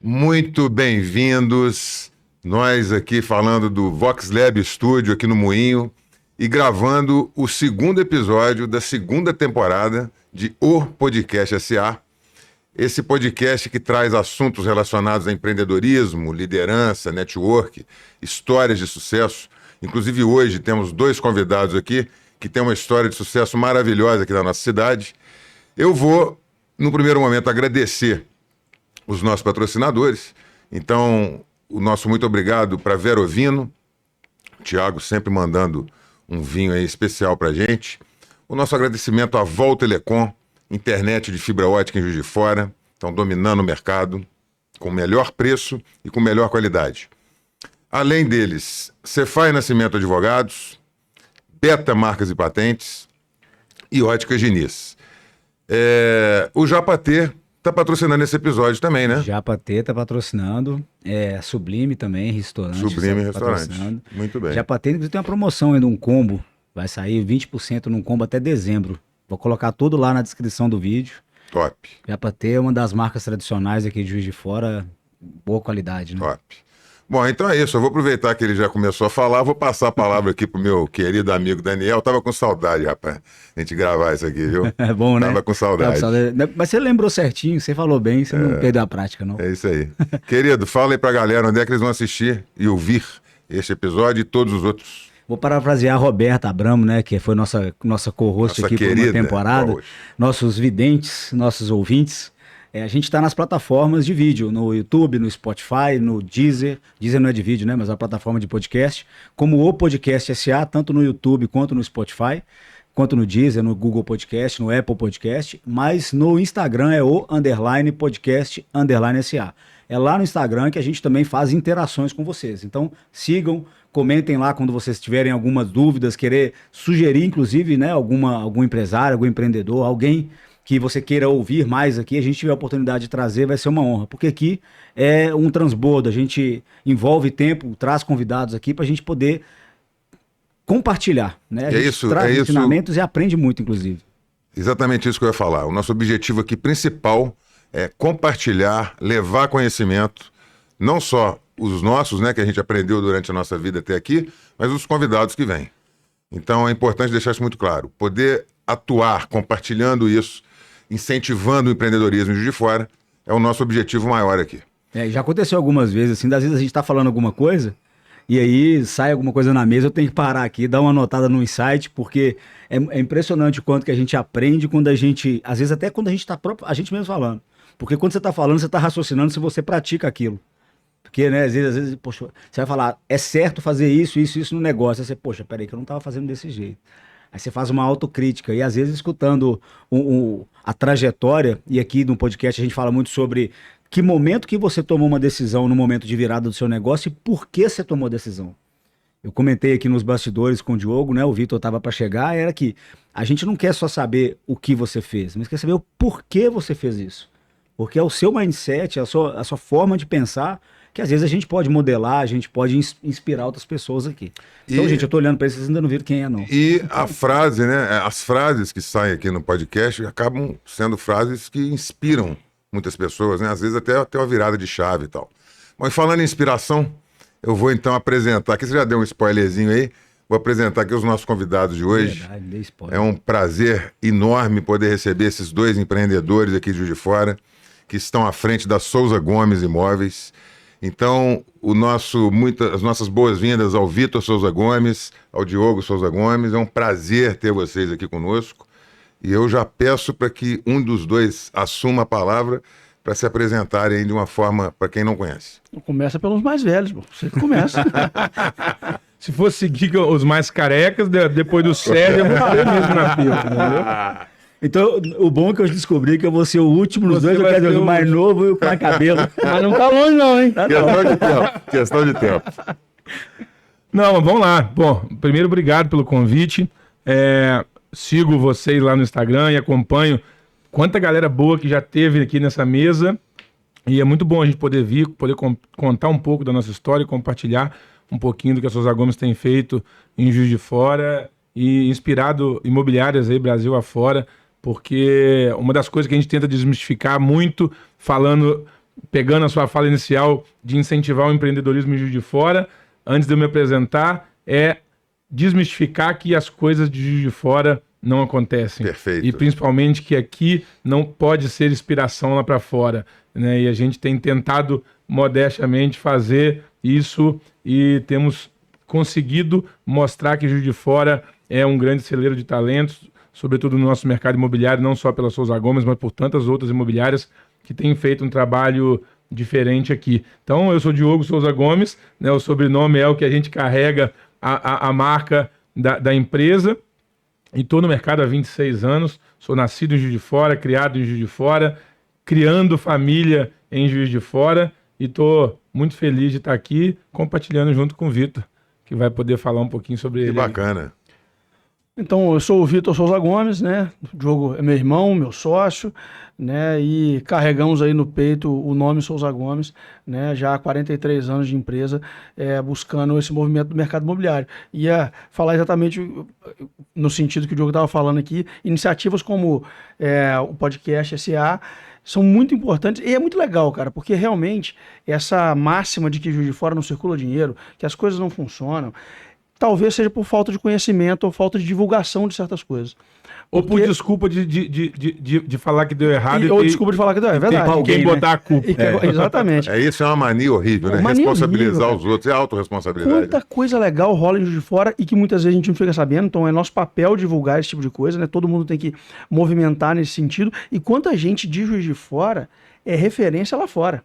Muito bem-vindos. Nós aqui falando do Vox Lab Studio aqui no Moinho e gravando o segundo episódio da segunda temporada de O Podcast S.A. Esse podcast que traz assuntos relacionados a empreendedorismo, liderança, network, histórias de sucesso. Inclusive hoje temos dois convidados aqui que têm uma história de sucesso maravilhosa aqui na nossa cidade. Eu vou, no primeiro momento, agradecer os nossos patrocinadores. Então, o nosso muito obrigado para Verovino. O Thiago sempre mandando um vinho aí especial para a gente. O nosso agradecimento à Vol Telecom, internet de fibra ótica em Juiz de Fora. Estão dominando o mercado com melhor preço e com melhor qualidade. Além deles, Cefaz Nascimento Advogados, Beta Marcas e Patentes e Óticas Diniz. O Japatê está patrocinando esse episódio também, né? Japatê está patrocinando, Sublime também, restaurante. Sublime Restaurante, muito bem. Japatê, inclusive, tem uma promoção ainda, um combo, vai sair 20% num combo até dezembro. Vou colocar tudo lá na descrição do vídeo. Top. Japatê é uma das marcas tradicionais aqui de Juiz de Fora, boa qualidade, né? Top. Bom, então é isso. Eu vou aproveitar que ele já começou a falar, vou passar a palavra aqui pro meu querido amigo Daniel. Tava com saudade, rapaz, a gente gravar isso aqui, viu? É bom, né? Tava com saudade. Mas você lembrou certinho, você falou bem, você não perdeu a prática, não. É isso aí. Querido, fala aí pra galera onde é que eles vão assistir e ouvir este episódio e todos os outros. Vou parafrasear a Roberta Abramo, né, que foi nossa co-host aqui por uma temporada. Nossos videntes, nossos ouvintes. A gente está nas plataformas de vídeo, no YouTube, no Spotify, no Deezer. Deezer não é de vídeo, né, mas é uma plataforma de podcast. Como o Podcast S.A., tanto no YouTube quanto no Spotify, quanto no Deezer, no Google Podcast, no Apple Podcast. Mas no Instagram é o _podcast _SA. É lá no Instagram que a gente também faz interações com vocês. Então sigam, comentem lá quando vocês tiverem algumas dúvidas, querer sugerir, inclusive, né, algum empresário, algum empreendedor, alguém que você queira ouvir mais aqui, a gente tiver a oportunidade de trazer, vai ser uma honra. Porque aqui é um transbordo, a gente envolve tempo, traz convidados aqui para a gente poder compartilhar. Né? A gente traz ensinamentos e aprende muito, inclusive. Exatamente isso que eu ia falar. O nosso objetivo aqui principal é compartilhar, levar conhecimento, não só os nossos, né, que a gente aprendeu durante a nossa vida até aqui, mas os convidados que vêm. Então é importante deixar isso muito claro. Poder atuar compartilhando isso, incentivando o empreendedorismo de fora, é o nosso objetivo maior aqui. Já aconteceu algumas vezes, assim, das vezes a gente está falando alguma coisa, e aí sai alguma coisa na mesa, eu tenho que parar aqui, dar uma anotada no insight, porque é impressionante o quanto que a gente aprende quando a gente, às vezes até quando a gente está a gente mesmo falando. Porque quando você está falando, você está raciocinando se você pratica aquilo. Porque, né, às vezes, poxa, você vai falar, é certo fazer isso no negócio. Aí você, poxa, peraí, que eu não estava fazendo desse jeito. Aí você faz uma autocrítica. E às vezes, escutando a trajetória, e aqui no podcast a gente fala muito sobre que momento que você tomou uma decisão no momento de virada do seu negócio e por que você tomou a decisão. Eu comentei aqui nos bastidores com o Diogo, né? O Vitor estava para chegar, era que a gente não quer só saber o que você fez, mas quer saber o porquê você fez isso. Porque é o seu mindset, a sua forma de pensar, que às vezes a gente pode modelar, a gente pode inspirar outras pessoas aqui. Então, gente, eu tô olhando para isso, vocês ainda não viram quem é, não. E a frase, né? As frases que saem aqui no podcast acabam sendo frases que inspiram muitas pessoas, né? Às vezes até uma virada de chave e tal. Mas falando em inspiração, eu vou então apresentar, aqui você já deu um spoilerzinho aí, vou apresentar aqui os nossos convidados de hoje. Verdade, dei spoiler. É um prazer enorme poder receber esses dois empreendedores aqui de Juiz de Fora, que estão à frente da Souza Gomes Imóveis. Então, as nossas boas-vindas ao Vitor Souza Gomes, ao Diogo Souza Gomes. É um prazer ter vocês aqui conosco. E eu já peço para que um dos dois assuma a palavra para se apresentarem de uma forma para quem não conhece. Começa pelos mais velhos, pô. Você que começa. Se fosse seguir os mais carecas, depois do Sérgio, eu vou ter mesmo na fila, entendeu? Então, o bom é que eu descobri que eu vou ser o último dos dois, eu quero dizer, o mais novo e o com cabelo. Mas não tá longe não, hein? Questão de tempo. Não, mas vamos lá. Bom, primeiro, obrigado pelo convite. Sigo vocês lá no Instagram e acompanho quanta galera boa que já teve aqui nessa mesa. E é muito bom a gente poder vir, poder contar um pouco da nossa história e compartilhar um pouquinho do que a Souza Gomes tem feito em Juiz de Fora e inspirado imobiliárias aí Brasil afora, porque uma das coisas que a gente tenta desmistificar muito, falando pegando a sua fala inicial de incentivar o empreendedorismo em Juiz de Fora, antes de eu me apresentar, é desmistificar que as coisas de Juiz de Fora não acontecem. Perfeito. E principalmente que aqui não pode ser inspiração lá para fora, né? E a gente tem tentado modestamente fazer isso e temos conseguido mostrar que Juiz de Fora é um grande celeiro de talentos, sobretudo no nosso mercado imobiliário, não só pela Souza Gomes, mas por tantas outras imobiliárias que têm feito um trabalho diferente aqui. Então, eu sou Diogo Souza Gomes, né? O sobrenome é o que a gente carrega a marca da empresa, e estou no mercado há 26 anos, sou nascido em Juiz de Fora, criado em Juiz de Fora, criando família em Juiz de Fora, e estou muito feliz de estar aqui compartilhando junto com o Vitor, que vai poder falar um pouquinho sobre Que ele. bacana. Então, eu sou o Vitor Souza Gomes, né? O Diogo é meu irmão, meu sócio, né? E carregamos aí no peito o nome Souza Gomes, né? Já há 43 anos de empresa, buscando esse movimento do mercado imobiliário. Ia falar exatamente no sentido que o Diogo estava falando aqui, iniciativas como o podcast SA são muito importantes e é muito legal, cara, porque realmente essa máxima de que Juiz de Fora não circula dinheiro, que as coisas não funcionam, talvez seja por falta de conhecimento ou falta de divulgação de certas coisas. Ou por desculpa de falar que deu errado. Ou desculpa de falar que deu, é verdade. Quem botar a culpa. Exatamente. Isso é uma mania horrível, né? Mania Responsabilizar horrível, os outros, é autorresponsabilidade. Quanta coisa legal rola em Juiz de Fora e que muitas vezes a gente não fica sabendo, então é nosso papel divulgar esse tipo de coisa, né? Todo mundo tem que movimentar nesse sentido. E quanta gente de Juiz de Fora é referência lá fora,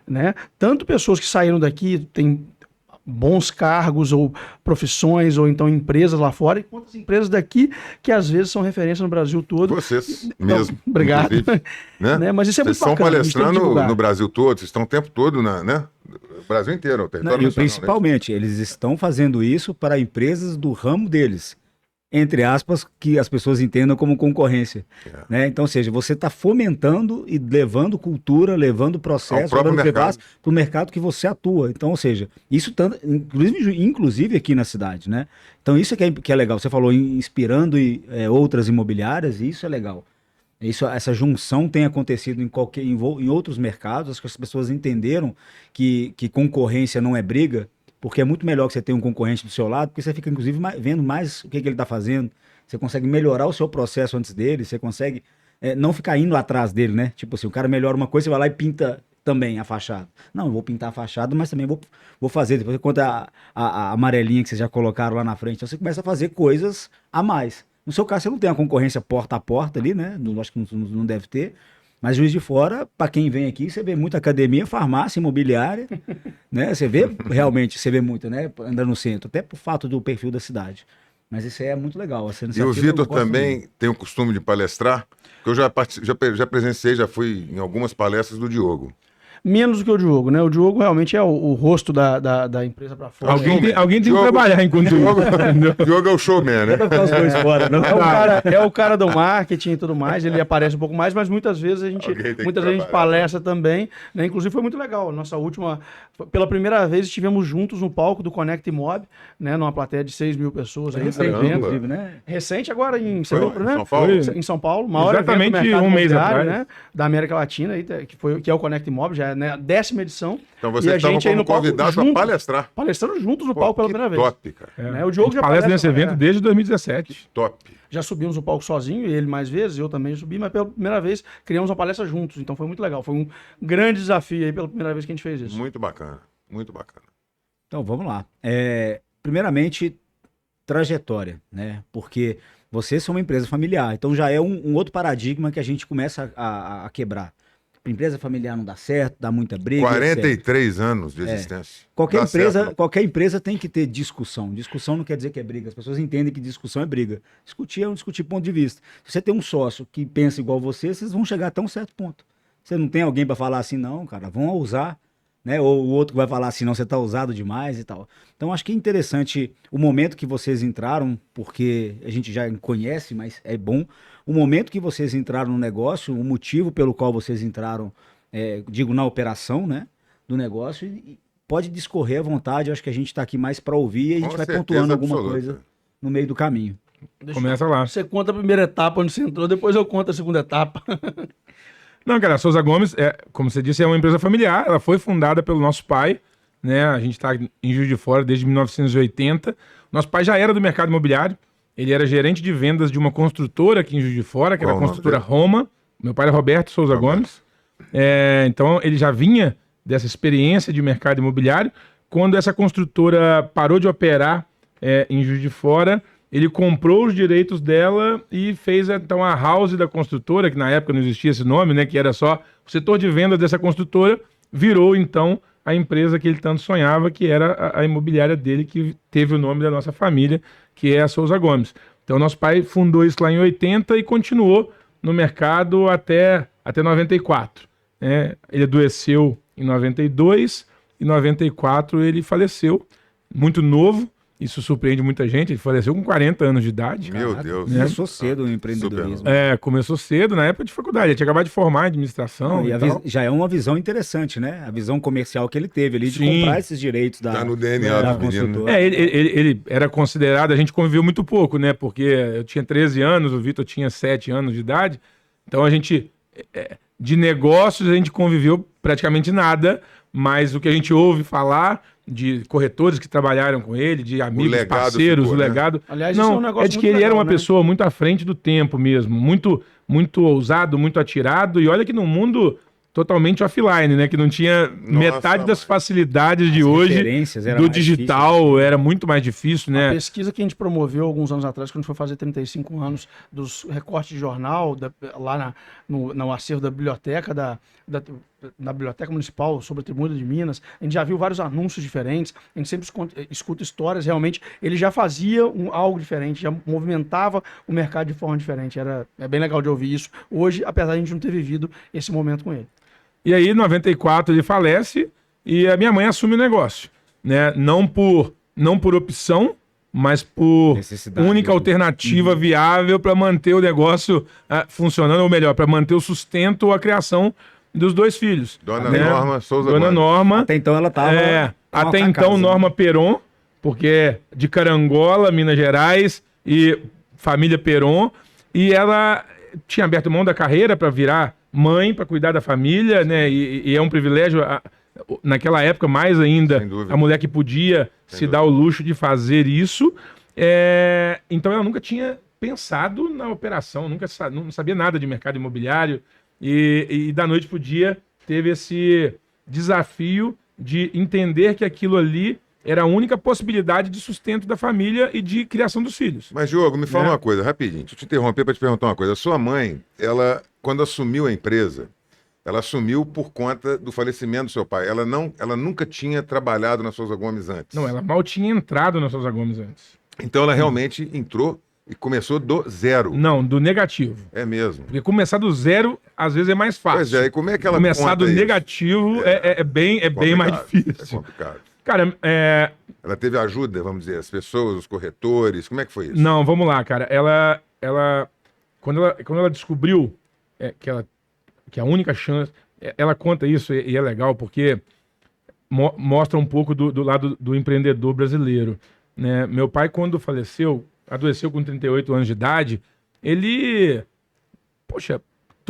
né? Tanto pessoas que saíram daqui, tem bons cargos ou profissões ou então empresas lá fora, e quantas empresas daqui que às vezes são referência no Brasil todo. Vocês Então, mesmo. obrigado. Né? Mas isso é Vocês muito bacana. Vocês estão palestrando no Brasil todo, vocês estão o tempo todo, né? O Brasil inteiro, o território nacional, principalmente, eles estão fazendo isso para empresas do ramo deles, entre aspas, que as pessoas entendam como concorrência. Né? Então, ou seja, você está fomentando e levando cultura, levando processo, para o mercado que você atua. Então, ou seja, isso tanto, inclusive aqui na cidade, né? Então, isso que é legal. Você falou inspirando outras imobiliárias, e isso é legal. Essa junção tem acontecido em outros mercados. Acho que as pessoas entenderam que concorrência não é briga, porque é muito melhor que você tenha um concorrente do seu lado, porque você fica, inclusive, vendo mais o que ele está fazendo. Você consegue melhorar o seu processo antes dele, você consegue não ficar indo atrás dele, né? Tipo assim, o cara melhora uma coisa, você vai lá e pinta também a fachada. Não, eu vou pintar a fachada, mas também vou fazer. Depois você conta a amarelinha que vocês já colocaram lá na frente. Então você começa a fazer coisas a mais. No seu caso, você não tem uma concorrência porta a porta ali, né? Acho que não deve ter. Mas Juiz de Fora, para quem vem aqui, você vê muita academia, farmácia, imobiliária, né? Você vê muito, né? Andando no centro, até por fato do perfil da cidade. Mas isso aí é muito legal. E o Vitor também tem o costume de palestrar, porque eu já presenciei, já fui em algumas palestras do Diogo. Menos do que o Diogo, né? O Diogo realmente é o rosto da empresa para fora. Alguém tem que trabalhar enquanto o Diogo é o showman, né? É o cara do marketing e tudo mais, ele aparece um pouco mais, mas muitas vezes a gente palestra também, né? Inclusive foi muito legal. Nossa última, pela primeira vez estivemos juntos no palco do Connect Mob, né? Numa plateia de 6 mil pessoas. Inclusive, né? Recente agora em setembro, né? São Paulo? Em São Paulo, maior exatamente evento do um mês atrás, né? Da América Latina, que é o Connect Mob, já é, né, a 10ª edição. Então você estava como convidado para palestrar. Palestrando juntos no palco pela primeira vez. Top, cara. Né? O Diogo já palestra nesse evento desde 2017. Top. Já subimos no palco sozinho, ele mais vezes, eu também subi, mas pela primeira vez criamos uma palestra juntos. Então foi muito legal. Foi um grande desafio aí pela primeira vez que a gente fez isso. Muito bacana. Muito bacana. Então vamos lá. Primeiramente, trajetória, né? Porque vocês são uma empresa familiar. Então já é um outro paradigma que a gente começa a quebrar. Empresa familiar não dá certo, dá muita briga. 43 anos de existência. Qualquer empresa tem que ter discussão. Discussão não quer dizer que é briga. As pessoas entendem que discussão é briga. Discutir é discutir ponto de vista. Se você tem um sócio que pensa igual você, vocês vão chegar até um certo ponto. Você não tem alguém para falar assim, não, cara, vão ousar. Né? Ou o outro que vai falar assim, não, você tá ousado demais e tal. Então acho que é interessante o momento que vocês entraram, porque a gente já conhece, mas é bom. O momento que vocês entraram no negócio, o motivo pelo qual vocês entraram, digo, na operação, né, do negócio, e pode discorrer à vontade. Acho que a gente está aqui mais para ouvir e a gente vai pontuando alguma coisa no meio do caminho. Começa lá. Você conta a primeira etapa onde você entrou, depois eu conto a segunda etapa. Não, cara, a Souza Gomes, como você disse, é uma empresa familiar. Ela foi fundada pelo nosso pai, né? A gente está em Juiz de Fora desde 1980. Nosso pai já era do mercado imobiliário. Ele era gerente de vendas de uma construtora aqui em Juiz de Fora, que era a Qual o nome construtora dele? Roma. Meu pai era Roberto Souza Gomes. Então, ele já vinha dessa experiência de mercado imobiliário. Quando essa construtora parou de operar em Juiz de Fora, ele comprou os direitos dela e fez então a house da construtora, que na época não existia esse nome, né? Que era só o setor de vendas dessa construtora, virou então a empresa que ele tanto sonhava, que era a imobiliária dele, que teve o nome da nossa família, que é a Souza Gomes. Então nosso pai fundou isso lá em 80 e continuou no mercado até 94. Né? Ele adoeceu em 92 e em 94 ele faleceu, muito novo. Isso surpreende muita gente. Ele faleceu com 40 anos de idade. Meu Deus. Começou cedo o empreendedorismo. Começou cedo, na época de faculdade. Ele tinha acabado de formar em administração. Não, e e tal. já é uma visão interessante, né? A visão comercial que ele teve ali de Sim. comprar esses direitos da, Tá no DNA da do menino. construtora. Ele era considerado, a gente conviveu muito pouco, né? Porque eu tinha 13 anos, o Vitor tinha 7 anos de idade. Então a gente, de negócios, a gente conviveu praticamente nada, mas o que a gente ouve falar de corretores que trabalharam com ele, de amigos, legado parceiros, ficou, o né? legado. Aliás, isso é um não, negócio de muito que ele era legal, uma né? pessoa muito à frente do tempo mesmo, muito ousado, muito atirado, e olha que num mundo totalmente offline, né? Que não tinha metade das mãe. facilidades de As hoje referências eram do mais digital, era muito mais difícil, A né? pesquisa que a gente promoveu alguns anos atrás, quando a gente foi fazer 35 anos, dos recortes de jornal, lá no acervo da biblioteca, na Biblioteca Municipal sobre a Tribuna de Minas, a gente já viu vários anúncios diferentes, a gente sempre escuta histórias, realmente, ele já fazia algo diferente, já movimentava o mercado de forma diferente, é bem legal de ouvir isso, hoje, apesar de a gente não ter vivido esse momento com ele. E aí, em 94, ele falece e a minha mãe assume o negócio, né? Não por opção, mas por Necessidade única mesmo. alternativa viável para manter o negócio funcionando, ou melhor, para manter o sustento ou a criação dos dois filhos. Dona né? Norma Souza Dona Gomes. Norma. Até então ela estava. Até então, Norma Peron, porque é de Carangola, Minas Gerais, e família Peron. E ela tinha aberto mão da carreira para virar mãe, para cuidar da família, né? E é um privilégio, naquela época, mais ainda, Sem dúvida. a mulher que podia se dar o luxo de fazer isso. Então ela nunca tinha pensado na operação, não sabia nada de mercado imobiliário. E da noite pro dia teve esse desafio de entender que aquilo ali era a única possibilidade de sustento da família e de criação dos filhos. Mas, Diogo, me fala Né? uma coisa, rapidinho. Deixa eu te interromper para te perguntar uma coisa. A sua mãe, ela, quando assumiu a empresa, ela assumiu por conta do falecimento do seu pai. Ela nunca tinha trabalhado na Souza Gomes antes. Não, ela mal tinha entrado na Souza Gomes antes. Então ela realmente entrou e começou do zero. Não, do negativo. É mesmo. Porque começar do zero, às vezes, é mais fácil. Pois é, e como é que ela Começar conta do isso? negativo é bem mais Complicado, difícil. É complicado. Cara, Ela teve ajuda, vamos dizer, as pessoas, os corretores, como é que foi isso? não, vamos lá, cara. Quando ela descobriu que a única chance... Ela conta isso e é legal porque mostra um pouco do lado do empreendedor brasileiro. Né? Meu pai, quando faleceu, adoeceu com 38 anos de idade, ele... Poxa,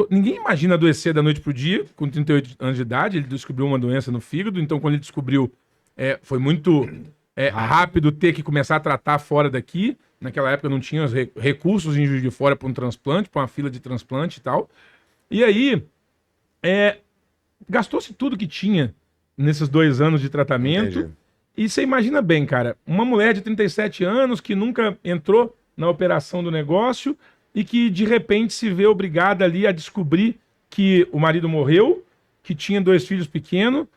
ninguém imagina adoecer da noite pro dia, com 38 anos de idade. Ele descobriu uma doença no fígado, então quando ele descobriu, foi muito rápido ter que começar a tratar fora daqui. Naquela época não tinha os recursos em Juiz de Fora para um transplante, para uma fila de transplante e tal. E aí, gastou-se tudo que tinha nesses 2 anos de tratamento. Entendi. E você imagina bem, cara, uma mulher de 37 anos que nunca entrou na operação do negócio e que de repente se vê obrigada ali a descobrir que o marido morreu, que tinha 2 filhos pequenos,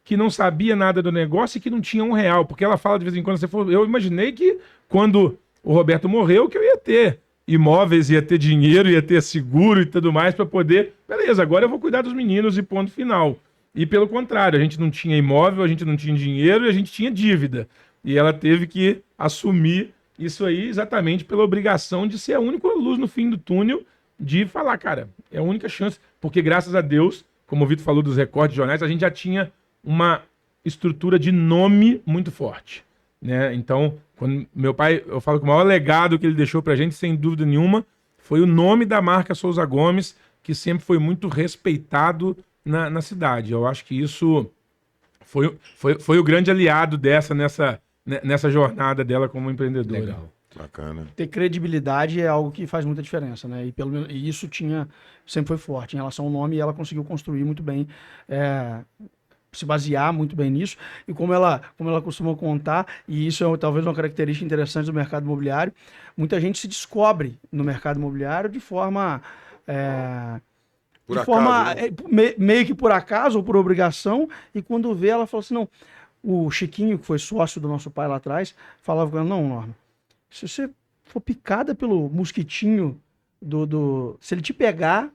que não sabia nada do negócio e que não tinha R$1. Porque ela fala de vez em quando, eu imaginei que quando o Roberto morreu, que eu ia ter imóveis, ia ter dinheiro, ia ter seguro e tudo mais para poder... Beleza, agora eu vou cuidar dos meninos e ponto final. E pelo contrário, a gente não tinha imóvel, a gente não tinha dinheiro e a gente tinha dívida. E ela teve que assumir isso aí exatamente pela obrigação de ser a única luz no fim do túnel, de falar, cara, é a única chance. Porque graças a Deus, como o Vitor falou dos recortes de jornais, a gente já tinha uma estrutura de nome muito forte. Né? Então, quando meu pai, eu falo que o maior legado que ele deixou pra gente, sem dúvida nenhuma, foi o nome da marca Souza Gomes, que sempre foi muito respeitado na cidade. Eu acho que isso foi o grande aliado nessa jornada dela como empreendedora. Legal. Bacana. Ter credibilidade é algo que faz muita diferença, né? E isso sempre foi forte em relação ao nome, e ela conseguiu construir muito bem, se basear muito bem nisso. E como ela costuma contar, e isso é talvez uma característica interessante do mercado imobiliário, muita gente se descobre no mercado imobiliário de forma... Por acaso, né? Meio que por acaso ou por obrigação, e quando vê, ela falou assim, não, o Chiquinho, que foi sócio do nosso pai lá atrás, falava com ela, não, Norma, se você for picada pelo mosquitinho se ele te pegar,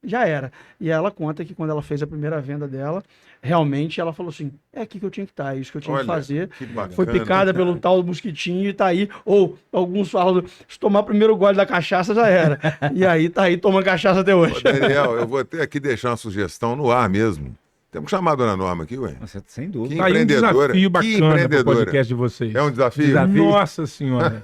já era. E ela conta que quando ela fez a primeira venda dela, realmente ela falou assim, é aqui que eu tinha que estar, é isso que eu tinha que fazer. Que bacana. Foi picada pelo tal mosquitinho e tá aí. Ou alguns falam, se tomar primeiro gole da cachaça, já era. E aí tá aí tomando cachaça até hoje. Ô, Daniel, eu vou ter aqui deixar uma sugestão no ar mesmo. Temos que chamar a dona Norma aqui, ué. Nossa, sem dúvida. Que Tá aí um empreendedora. desafio Que bacana pro empreendedora. podcast de vocês. É um desafio? Nossa senhora.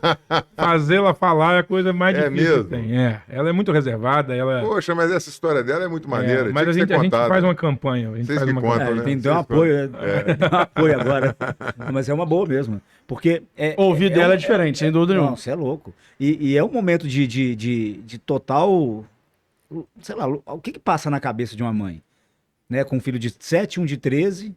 Fazê-la falar é a coisa mais É difícil mesmo? que tem. Ela é muito reservada. Poxa, mas essa história dela é muito maneira. Mas Tinha a que ser gente contada. faz uma campanha. A gente Vocês faz que uma contam, campanha. né? Tem que dar um Vocês apoio, dar um apoio agora. Mas é uma boa mesmo. Porque Ouvir dela é diferente, sem dúvida nenhuma. Não, você é louco. E é um momento de total. Sei lá, o que passa na cabeça de uma mãe? Né? Com um filho de 7, um de 13.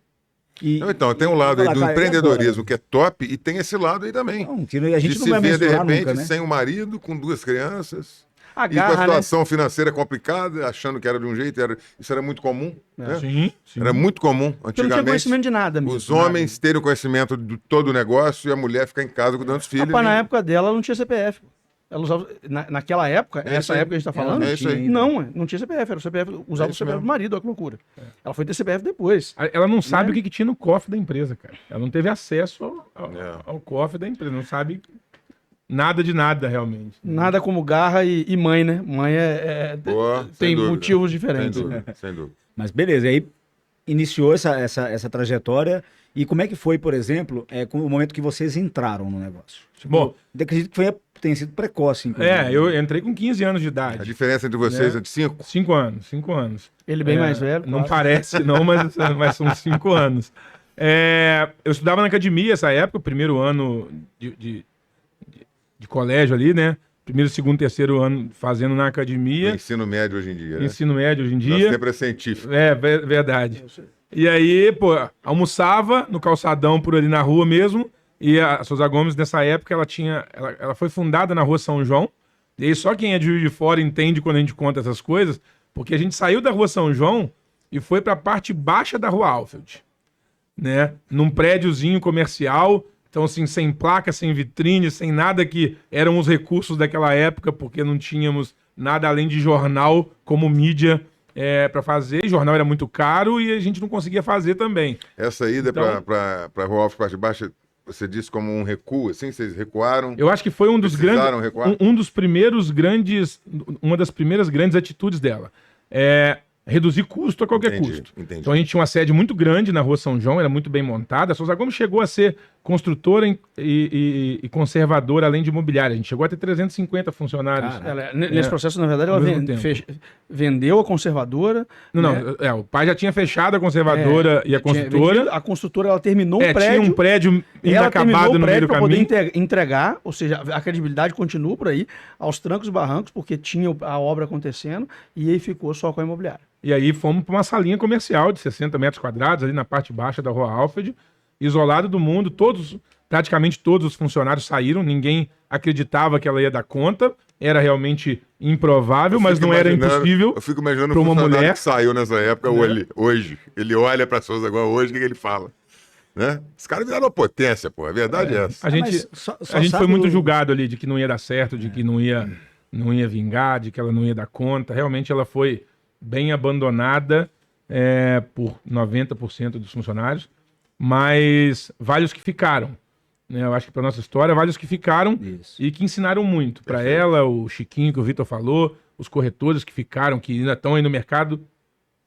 Não, então, tem um lado aí falar, do cara, e empreendedorismo que é top e tem esse lado aí também. Não, que a gente de não se vai ver, de menstruar repente, nunca, né? sem o marido, com 2 crianças. E com a Agarra, né? situação financeira complicada, achando que era de um jeito, isso era muito comum. Né? Sim. Era muito comum, Porque não tinha antigamente. conhecimento de nada mesmo. Os homens terem o conhecimento de todo o negócio e a mulher ficar em casa cuidando dos filhos. Rapaz, né? na época dela, ela não tinha CPF. Ela usava, naquela época, É isso essa aí. época que a gente tá Ela falando, É isso aí. não tinha CPF, era o CPF, usava o isso CPF mesmo. do marido, olha que loucura. Ela foi ter CPF depois. Ela não sabe Né? o que tinha no cofre da empresa, cara. Ela não teve acesso É. ao cofre da empresa. Não sabe nada de nada, realmente. Nada como garra e mãe, né? Mãe Boa, sem tem dúvida. motivos Sem diferentes. dúvida, sem dúvida. Mas beleza, aí iniciou essa trajetória. E como é que foi, por exemplo, com o momento que vocês entraram no negócio? Bom, Eu acredito que tenha sido precoce, inclusive. eu entrei com 15 anos de A idade. diferença entre vocês é de 5? 5 anos, 5 anos. Ele bem mais velho. Não claro. parece, não, mas são 5 anos. Eu estudava na academia essa época, o primeiro ano de colégio ali, né? Primeiro, segundo, terceiro ano fazendo na academia. Ensino médio hoje em dia, né? Ensino médio hoje em Já dia. sempre é científico. Verdade. E aí, pô, almoçava no calçadão por ali na rua mesmo. E a Souza Gomes, nessa época, ela foi fundada na Rua São João. E aí só quem é de Juiz de Fora entende quando a gente conta essas coisas, porque a gente saiu da Rua São João e foi para a parte baixa da Rua Alfield, né? Num prédiozinho comercial, então assim, sem placa, sem vitrine, sem nada que eram os recursos daquela época, porque não tínhamos nada além de jornal como mídia para fazer. Jornal era muito caro e a gente não conseguia fazer também. Essa ida Então- para Rua Alves, parte baixa, você disse como um recuo, assim? Vocês recuaram? Eu acho que foi um dos Precisaram grandes, recuar? um dos primeiros grandes, uma das primeiras grandes atitudes dela. É reduzir custo a qualquer Entendi, custo. entendi. Então a gente tinha uma sede muito grande na Rua São João, era muito bem montada. A Souza Gomes chegou a ser construtora e conservadora, além de imobiliária. A gente chegou a ter 350 funcionários. Cara, Nesse processo, na verdade, ela Ao mesmo tempo. vendeu a conservadora. Não, né? o pai já tinha fechado a conservadora e a construtora. A construtora, ela terminou o Tinha prédio. um prédio Ela terminou inacabado o no meio prédio do para poder caminho. entregar, ou seja, a credibilidade continua por aí, aos trancos e barrancos, porque tinha a obra acontecendo, e aí ficou só com a imobiliária. E aí fomos para uma salinha comercial de 60 metros quadrados, ali na parte baixa da Rua Alfred, isolado do mundo. Praticamente todos os funcionários saíram, ninguém acreditava que ela ia dar conta. Era realmente improvável, mas não era impossível. Eu fico imaginando pra um uma funcionário mulher. que saiu nessa época, hoje. Ele olha para Souza agora hoje, o que ele fala? Né? Os caras viraram uma potência, pô. A verdade é essa. A gente, mas só a gente foi sabe muito o- julgado ali de que não ia dar certo, de que não ia vingar, de que ela não ia dar conta. Realmente ela foi bem abandonada por 90% dos funcionários, mas vários que ficaram. Né? Eu acho que para nossa história, vários que ficaram Isso. e que ensinaram muito. Para ela, o Chiquinho, que o Vitor falou, os corretores que ficaram, que ainda estão aí no mercado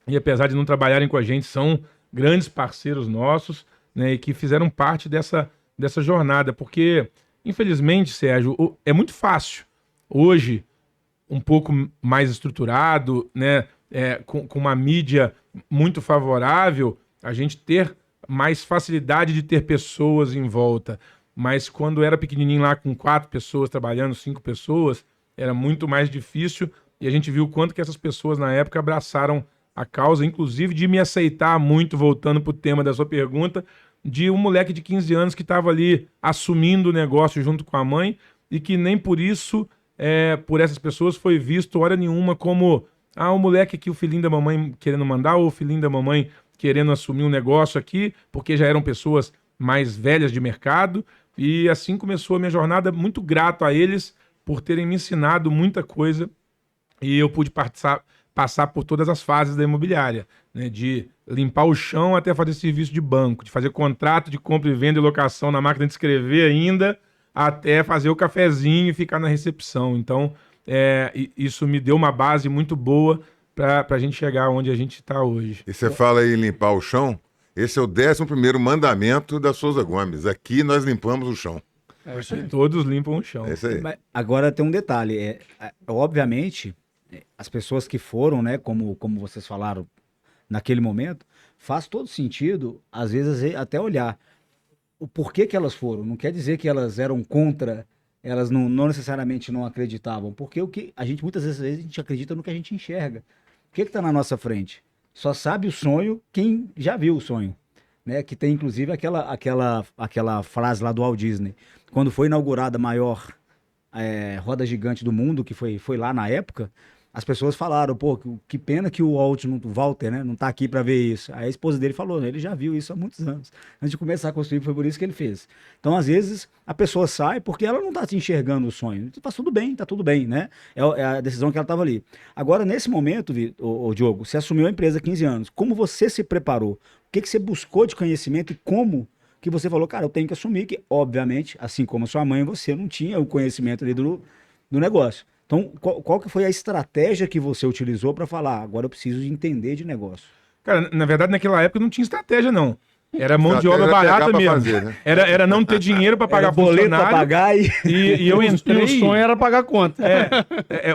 e apesar de não trabalharem com a gente, são grandes parceiros nossos, né, e que fizeram parte dessa jornada. Porque, infelizmente, Sérgio, é muito fácil hoje um pouco mais estruturado, né? Com uma mídia muito favorável, a gente ter mais facilidade de ter pessoas em volta. Mas quando era pequenininho lá com 4 pessoas trabalhando, 5 pessoas, era muito mais difícil. E a gente viu o quanto que essas pessoas na época abraçaram a causa, inclusive de me aceitar muito, voltando para o tema da sua pergunta, de um moleque de 15 anos que estava ali assumindo o negócio junto com a mãe e que nem por isso, por essas pessoas, foi visto hora nenhuma como o moleque aqui, o filhinho da mamãe querendo mandar, ou o filhinho da mamãe querendo assumir um negócio aqui, porque já eram pessoas mais velhas de mercado. E assim começou a minha jornada, muito grato a eles por terem me ensinado muita coisa. E eu pude passar por todas as fases da imobiliária, né? De limpar o chão até fazer serviço de banco, de fazer contrato de compra e venda e locação na máquina de escrever ainda, até fazer o cafezinho e ficar na recepção. Então, isso me deu uma base muito boa para a gente chegar onde a gente está hoje. E você fala aí em limpar o chão, esse é o 11º mandamento da Souza Gomes. Aqui nós limpamos o chão. Todos limpam o chão. É isso aí. Mas agora tem um detalhe, obviamente, as pessoas que foram, né, como vocês falaram naquele momento, faz todo sentido, às vezes, até olhar o porquê que elas foram. Não quer dizer que elas eram contra, elas não necessariamente não acreditavam, porque muitas vezes a gente acredita no que a gente enxerga. O que está na nossa frente? Só sabe o sonho quem já viu o sonho, né? Que tem inclusive aquela frase lá do Walt Disney, quando foi inaugurada a maior roda gigante do mundo, que foi lá na época. As pessoas falaram, pô, que pena que o Walter, né, não tá aqui para ver isso. Aí a esposa dele falou, né, ele já viu isso há muitos anos. Antes de começar a construir, foi por isso que ele fez. Então, às vezes, a pessoa sai porque ela não tá se enxergando o sonho. Tá tudo bem, né? É a decisão que ela tava ali. Agora, nesse momento, Diogo, você assumiu a empresa há 15 anos. Como você se preparou? O que você buscou de conhecimento e como que você falou, cara, eu tenho que assumir que, obviamente, assim como a sua mãe, você não tinha o conhecimento ali do negócio. Então, qual que foi a estratégia que você utilizou para falar, agora eu preciso de entender de negócio? Cara, na verdade, naquela época não tinha estratégia, não. Era mão de obra barata mesmo. Fazer, né? Era não ter dinheiro para pagar boleto para pagar e eu entrei... E o sonho era pagar conta.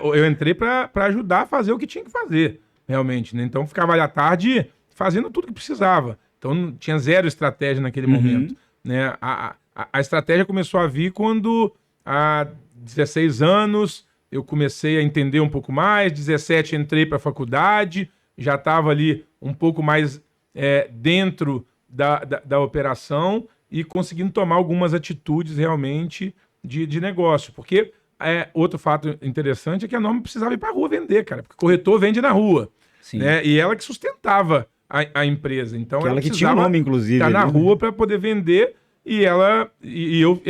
Eu entrei para ajudar a fazer o que tinha que fazer, realmente, né? Então, ficava ali à tarde fazendo tudo que precisava. Então, não tinha zero estratégia naquele momento, né? A estratégia começou a vir quando, há 16 anos... eu comecei a entender um pouco mais, 17 entrei para a faculdade, já estava ali um pouco mais dentro da operação e conseguindo tomar algumas atitudes realmente de negócio. Porque outro fato interessante é que a Norma precisava ir para a rua vender, cara, porque o corretor vende na rua. Né? E ela que sustentava a empresa. Então ela que tinha um nome, inclusive. Estar na rua para poder vender e eu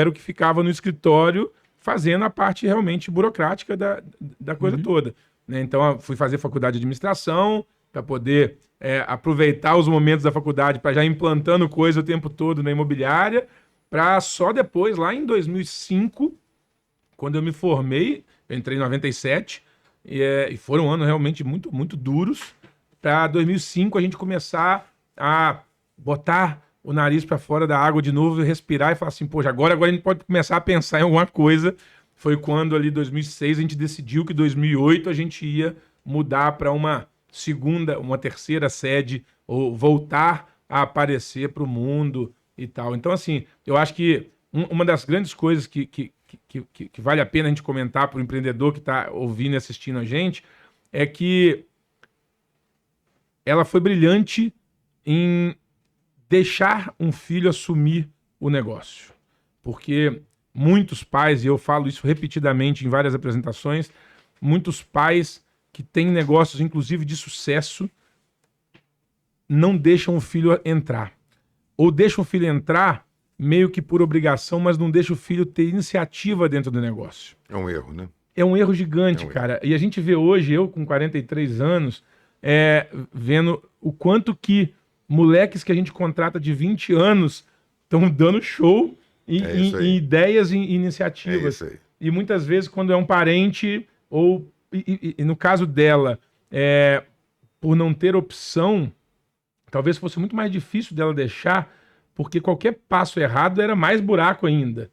era o que ficava no escritório fazendo a parte realmente burocrática da coisa toda. Né? Então, eu fui fazer faculdade de administração para poder aproveitar os momentos da faculdade para já implantando coisa o tempo todo na imobiliária, para só depois, lá em 2005, quando eu me formei, eu entrei em 97, e foram anos realmente muito, muito duros, para 2005 a gente começar a botar o nariz para fora da água de novo, respirar e falar assim, poxa, agora a gente pode começar a pensar em alguma coisa. Foi quando ali, 2006, a gente decidiu que 2008 a gente ia mudar para uma terceira sede, ou voltar a aparecer para o mundo e tal. Então, assim, eu acho que uma das grandes coisas que vale a pena a gente comentar para o empreendedor que está ouvindo e assistindo a gente, é que ela foi brilhante em deixar um filho assumir o negócio. Porque muitos pais, e eu falo isso repetidamente em várias apresentações, muitos pais que têm negócios, inclusive de sucesso, não deixam o filho entrar. Ou deixam o filho entrar meio que por obrigação, mas não deixam o filho ter iniciativa dentro do negócio. É um erro, né? É um erro gigante, cara. E a gente vê hoje, eu com 43 anos, vendo o quanto que moleques que a gente contrata de 20 anos estão dando show em ideias e iniciativas. É isso aí. E muitas vezes, quando é um parente, ou no caso dela, por não ter opção, talvez fosse muito mais difícil dela deixar, porque qualquer passo errado era mais buraco ainda.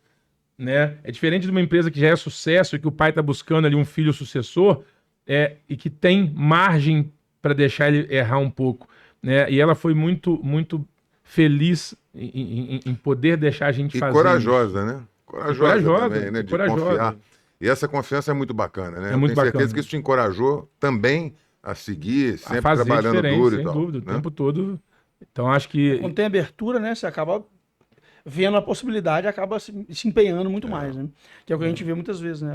né? É diferente de uma empresa que já é sucesso e que o pai está buscando ali um filho sucessor e que tem margem para deixar ele errar um pouco, né? E ela foi muito, muito feliz em poder deixar a gente E fazer corajosa, né? Corajosa também, né? De corajosa. confiar. E essa confiança é muito bacana, né? É Eu muito tenho certeza bacana. que isso te encorajou também a seguir, A sempre fazer trabalhando diferente, duro e sem tal. dúvida, o né? tempo todo. Então acho que Quando tem abertura, né? Você acaba vendo a possibilidade e acaba se empenhando muito mais, né? Que é o que a gente vê muitas vezes, né?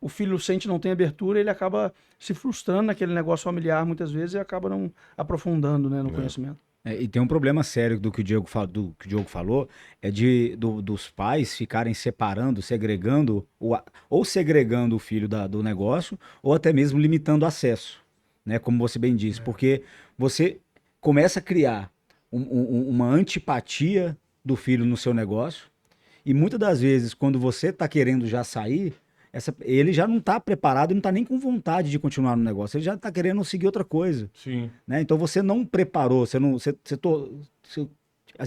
O filho sente não tem abertura, ele acaba se frustrando naquele negócio familiar muitas vezes e acaba não aprofundando, né, no conhecimento. E tem um problema sério do que o Diogo, do que o Diogo falou, dos pais ficarem separando, segregando, ou segregando o filho do negócio, ou até mesmo limitando o acesso, né? Como você bem disse, porque você começa a criar uma antipatia do filho no seu negócio, e muitas das vezes, quando você está querendo já sair, ele já não está preparado, não está nem com vontade de continuar no negócio, ele já está querendo seguir outra coisa. sim. Né? Então você não preparou, às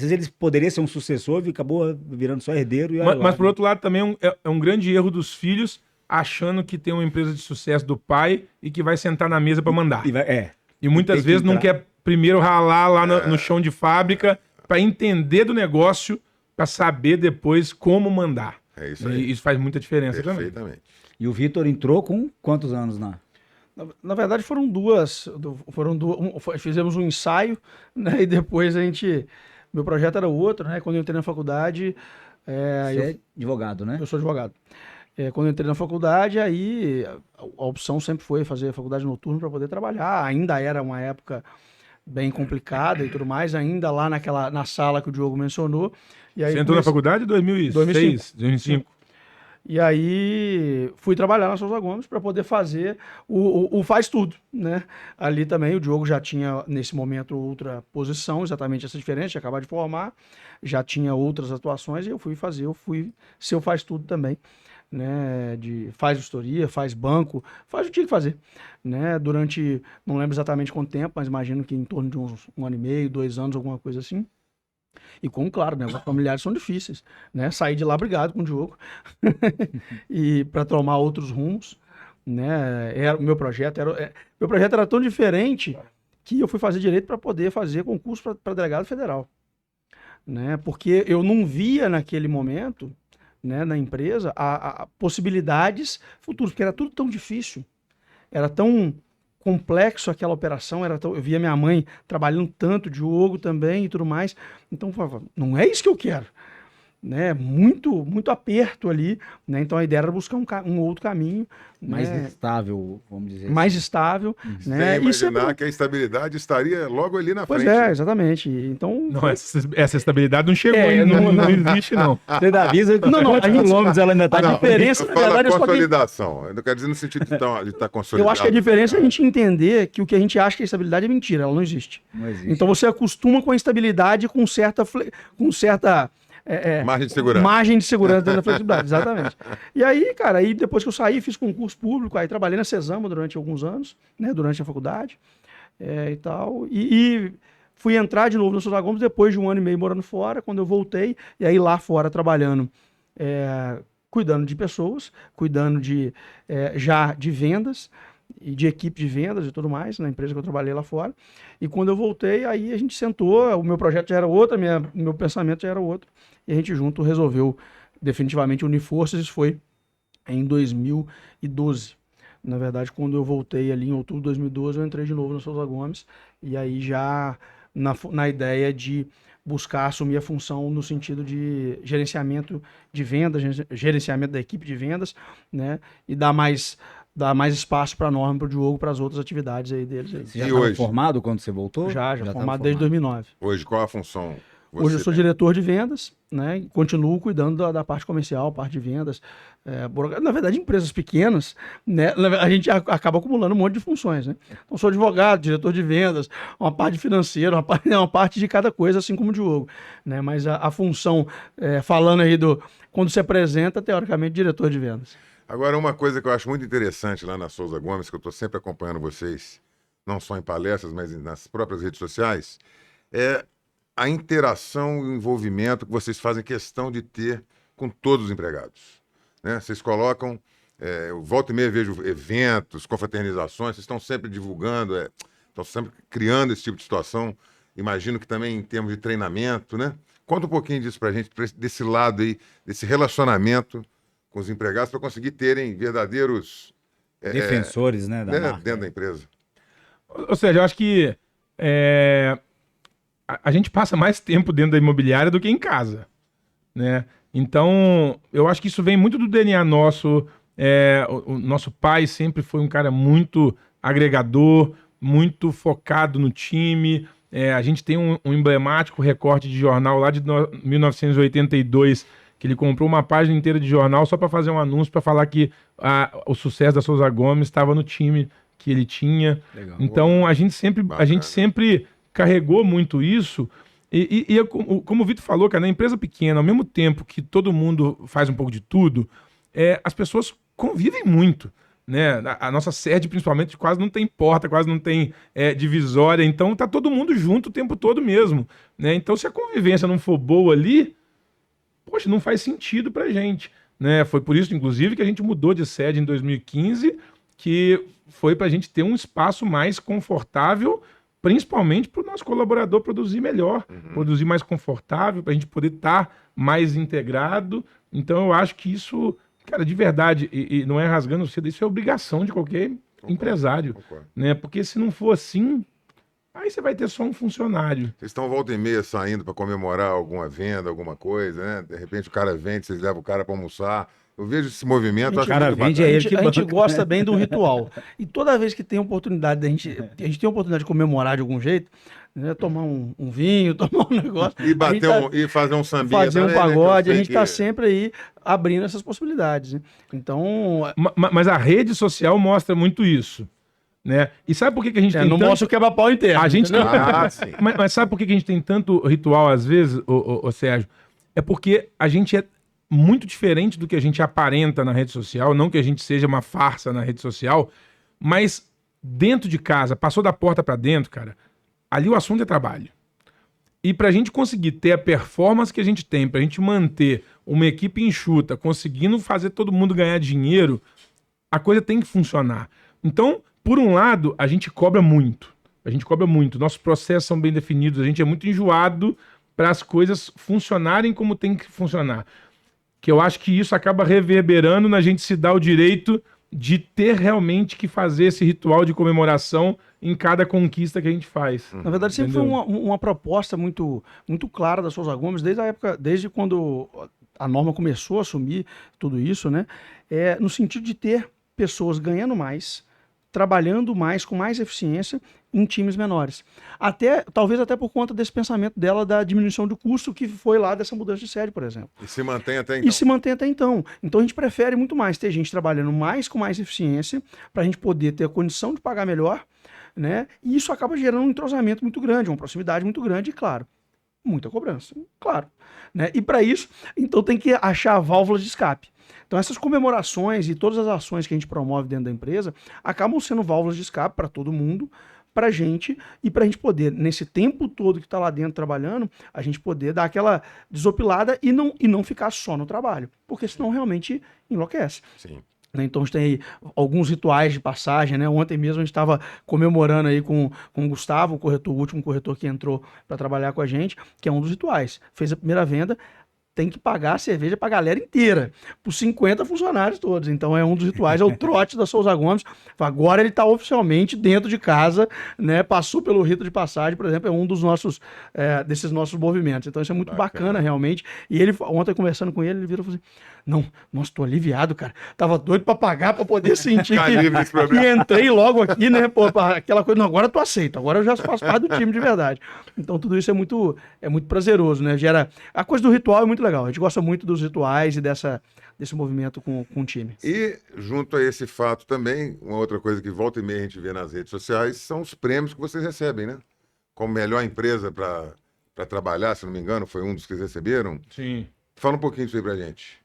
vezes ele poderia ser um sucessor e acabou virando só herdeiro. Mas por outro lado também é um grande erro dos filhos achando que tem uma empresa de sucesso do pai e que vai sentar na mesa para mandar. E muitas tem que vezes não entrar. quer primeiro ralar lá no chão de fábrica para entender do negócio, para saber depois como mandar. É isso aí. E isso faz muita diferença também. Perfeitamente. E o Vitor entrou com quantos anos na? Na verdade foram duas, fizemos um ensaio, né, e depois meu projeto era outro, né, quando eu entrei na faculdade, Você é advogado, né? eu sou advogado. Quando eu entrei na faculdade, aí a opção sempre foi fazer faculdade noturna para poder trabalhar, ainda era uma época bem complicada e tudo mais, ainda lá na sala que o Diogo mencionou. E aí Você entrou na faculdade em 2006, 2005. E aí fui trabalhar na Souza Gomes para poder fazer o faz tudo, né? Ali também o Diogo já tinha, nesse momento, outra posição, exatamente essa diferença, tinha acabado de formar, já tinha outras atuações e eu fui ser o faz tudo também, né? Faz vistoria, faz banco, faz o que tinha que fazer, né? Durante, não lembro exatamente quanto tempo, mas imagino que em torno de uns 1 ano e meio, 2 anos, alguma coisa assim. E como, claro, né, os familiares são difíceis, né? Saí de lá brigado com o Diogo e para tomar outros rumos, né? Meu projeto era tão diferente que eu fui fazer direito para poder fazer concurso para delegado federal, né? Porque eu não via naquele momento, né, na empresa, a possibilidades futuras, porque era tudo tão difícil, era tão complexo aquela operação, eu via minha mãe trabalhando tanto, Diogo também e tudo mais, então eu falava, não é isso que eu quero, né? Muito, muito aperto ali, né? Então a ideia era buscar um outro caminho, Mais né? estável, vamos dizer Mais estável, Sem né? imaginar que a estabilidade estaria logo ali na Pois frente. é, exatamente. Então, Não, essa estabilidade não chegou, não existe, não. Você ainda avisa que Não, a gente- quilômetros ela ainda tá a diferença, Eu na falo verdade, é só que consolidação. Eu não quero dizer no sentido de estar consolidado. eu acho que a diferença é a gente entender que o que a gente acha que é estabilidade é mentira, ela não existe. Não existe. Então você acostuma com a instabilidade com certa Margem de segurança. margem de segurança dentro da flexibilidade, exatamente. E aí, cara, depois que eu saí, fiz concurso público, aí trabalhei na Cesama durante alguns anos, né, durante a faculdade, e tal, e fui entrar de novo no Souza Gomes depois de 1 ano e meio morando fora, quando eu voltei, e aí lá fora trabalhando, cuidando de pessoas, cuidando já de vendas, e de equipe de vendas e tudo mais, na empresa que eu trabalhei lá fora. E quando eu voltei, aí a gente sentou, o meu projeto já era outro, meu pensamento já era outro, e a gente junto resolveu definitivamente unir forças. Isso foi em 2012. Na verdade, quando eu voltei ali em outubro de 2012, eu entrei de novo no Souza Gomes, e aí já na ideia de buscar assumir a função no sentido de gerenciamento de vendas, gerenciamento da equipe de vendas, né, e dar mais espaço para a Norma, para o Diogo, para as outras atividades aí deles. Aí. Você já E estava hoje? formado quando você voltou? Já tava formado desde 2009. Hoje, qual a função? Hoje eu você sou tem? diretor de vendas, né? E continuo cuidando da parte comercial, parte de vendas. Na verdade, empresas pequenas, né? A gente acaba acumulando um monte de funções, né? Então, sou advogado, diretor de vendas, uma parte financeira, uma parte de cada coisa, assim como o Diogo, né? Mas a função, falando aí quando se apresenta, teoricamente, diretor de vendas. Agora, uma coisa que eu acho muito interessante lá na Souza Gomes, que eu estou sempre acompanhando vocês, não só em palestras, mas nas próprias redes sociais, é a interação e o envolvimento que vocês fazem questão de ter com todos os empregados. Né? Vocês colocam, eu volta e meia vejo eventos, confraternizações, vocês estão sempre divulgando, estão sempre criando esse tipo de situação. Imagino que também em termos de treinamento, né? Conta um pouquinho disso pra gente, desse lado aí, desse relacionamento com os empregados, para conseguir terem verdadeiros defensores, né, da marca. dentro da empresa. Ou seja, eu acho que a gente passa mais tempo dentro da imobiliária do que em casa, né? Então, eu acho que isso vem muito do DNA nosso. O nosso pai sempre foi um cara muito agregador, muito focado no time. A gente tem um emblemático recorte de jornal lá de 1982, que ele comprou uma página inteira de jornal só para fazer um anúncio, para falar que o sucesso da Souza Gomes estava no time que ele tinha. Legal. Então, a gente sempre carregou muito isso. Como o Vitor falou, cara, na empresa pequena, ao mesmo tempo que todo mundo faz um pouco de tudo, as pessoas convivem muito. Né? A nossa sede, principalmente, quase não tem porta, quase não tem divisória, então tá todo mundo junto o tempo todo mesmo. Né? Então, se a convivência não for boa ali, poxa, não faz sentido pra gente. Né? Foi por isso, inclusive, que a gente mudou de sede em 2015, que foi pra gente ter um espaço mais confortável, principalmente para o nosso colaborador produzir melhor, produzir mais confortável, para a gente poder estar mais integrado. Então, eu acho que isso, cara, de verdade, e não é rasgando cedo, isso é obrigação de qualquer empresário. Concordo. Né? Porque se não for assim, aí você vai ter só um funcionário. Vocês estão volta e meia saindo para comemorar alguma venda, alguma coisa, né? De repente o cara vende, vocês levam o cara para almoçar. Eu vejo esse movimento. O cara vende, A é ele gente, que a gente banca. gosta bem do ritual. E toda vez que tem oportunidade, a gente tem a oportunidade de comemorar de algum jeito, né? Tomar um vinho, tomar um negócio. E bater a gente e fazer um sambinha. fazer um também, né? pagode, Que eu a sei gente está que- sempre aí abrindo essas possibilidades. Né? Então, Mas a rede social mostra muito isso. Né? E sabe por que a gente tem não tanto... mostra o quebra-pau interno. A gente entendeu? Ah, sim. Mas sabe por que a gente tem tanto ritual às vezes, ô Sérgio? É porque a gente é muito diferente do que a gente aparenta na rede social, não que a gente seja uma farsa na rede social, mas dentro de casa, passou da porta pra dentro, cara, ali o assunto é trabalho. E pra gente conseguir ter a performance que a gente tem, pra gente manter uma equipe enxuta, conseguindo fazer todo mundo ganhar dinheiro, a coisa tem que funcionar. Então, por um lado, a gente cobra muito. Nossos processos são bem definidos, a gente é muito enjoado para as coisas funcionarem como tem que funcionar. Que eu acho que isso acaba reverberando na gente se dar o direito de ter realmente que fazer esse ritual de comemoração em cada conquista que a gente faz. Na verdade, sempre Entendeu? foi uma proposta muito, muito clara da Souza Gomes, desde quando a norma começou a assumir tudo isso, né? No sentido de ter pessoas ganhando mais, trabalhando mais, com mais eficiência em times menores. Talvez até por conta desse pensamento dela da diminuição do custo que foi lá dessa mudança de sede, por exemplo. E se mantém até então. E se mantém até então. Então a gente prefere muito mais ter gente trabalhando mais com mais eficiência para a gente poder ter a condição de pagar melhor, né? E isso acaba gerando um entrosamento muito grande, uma proximidade muito grande e, claro, muita cobrança, claro. Né? E para isso, então tem que achar válvulas de escape. Então essas comemorações e todas as ações que a gente promove dentro da empresa acabam sendo válvulas de escape para todo mundo, para a gente, e para a gente poder, nesse tempo todo que está lá dentro trabalhando, a gente poder dar aquela desopilada e não ficar só no trabalho, porque senão realmente enlouquece. Sim. Né? Então a gente tem aí alguns rituais de passagem, né? Ontem mesmo a gente estava comemorando aí com o Gustavo, o último corretor que entrou para trabalhar com a gente, que é um dos rituais. Fez a primeira venda, tem que pagar a cerveja para a galera inteira, por 50 funcionários todos. Então é um dos rituais, é o trote da Souza Gomes. Agora ele está oficialmente dentro de casa, né? Passou pelo rito de passagem, por exemplo, é um dos nossos, desses nossos movimentos. Então isso é muito bacana realmente. E ele, ontem conversando com ele virou e falou assim, não, nossa, tô aliviado, cara. Tava doido para pagar, para poder sentir Ficar livre desse que problema. entrei logo aqui, né? Pô, aquela coisa, não, agora eu tô aceito, agora eu já faço parte do time de verdade. Então tudo isso é muito prazeroso, né? Gera, a coisa do ritual é muito legal. A gente gosta muito dos rituais e desse movimento com o time. E, junto a esse fato também, uma outra coisa que volta e meia a gente vê nas redes sociais são os prêmios que vocês recebem, né? Como melhor empresa para trabalhar, se não me engano, foi um dos que vocês receberam. Sim. Fala um pouquinho disso aí pra gente.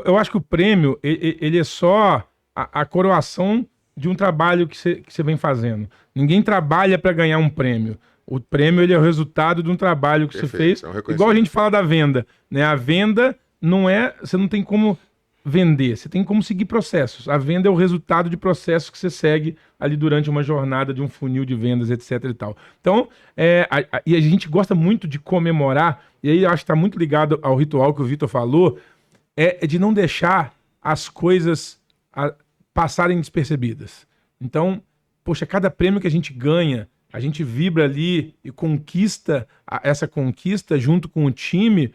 Eu acho que o prêmio, ele é só a coroação de um trabalho que você vem fazendo. Ninguém trabalha para ganhar um prêmio. O prêmio, ele é o resultado de um trabalho que você Perfeito, fez. é um reconhecimento. Igual a gente fala da venda, né? A venda você não tem como vender, você tem como seguir processos. A venda é o resultado de processos que você segue ali durante uma jornada de um funil de vendas, etc e tal. Então, e a gente gosta muito de comemorar, e aí eu acho que está muito ligado ao ritual que o Vitor falou, é de não deixar as coisas passarem despercebidas. Então, poxa, cada prêmio que a gente ganha, a gente vibra ali e conquista essa conquista junto com o time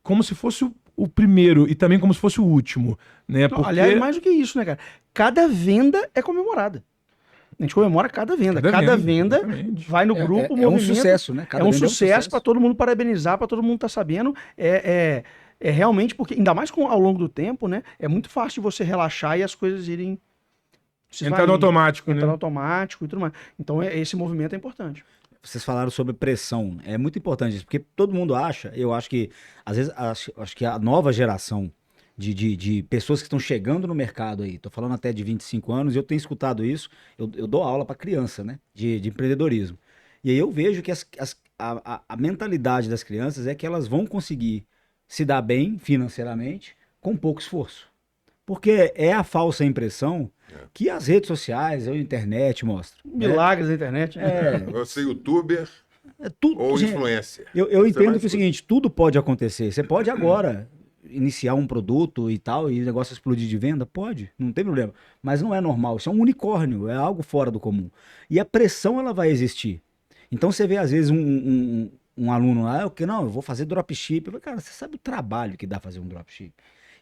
como se fosse o primeiro e também como se fosse o último, né? Não, aliás, mais do que isso, né, cara? Cada venda é comemorada. A gente comemora cada venda. Cada venda exatamente. vai no grupo, É um sucesso, né? Cada é um venda sucesso para todo mundo parabenizar, para todo mundo estar sabendo. É realmente, porque ainda mais ao longo do tempo, né? É muito fácil de você relaxar e as coisas irem... Entrar no automático, Entrar no né? automático e tudo mais. Então, esse movimento é importante. Vocês falaram sobre pressão. É muito importante isso, porque todo mundo acha, eu acho que, às vezes, acho que a nova geração de pessoas que estão chegando no mercado aí, tô falando até de 25 anos, e eu tenho escutado isso, eu dou aula para criança, né, de empreendedorismo. E aí eu vejo que a mentalidade das crianças é que elas vão conseguir se dar bem financeiramente com pouco esforço. Porque é a falsa impressão que as redes sociais, a internet mostram. Milagres da internet. Né? Você youtuber Tudo, ou gente, influencer. eu Você entendo vai que é o seguinte, tudo pode acontecer. Você pode agora iniciar um produto e tal, e o negócio explodir de venda? Pode, não tem problema. Mas não é normal, isso é um unicórnio, é algo fora do comum. E a pressão, ela vai existir. Então você vê, às vezes, um aluno lá, eu vou fazer dropship. Eu falo, cara, você sabe o trabalho que dá fazer um dropship?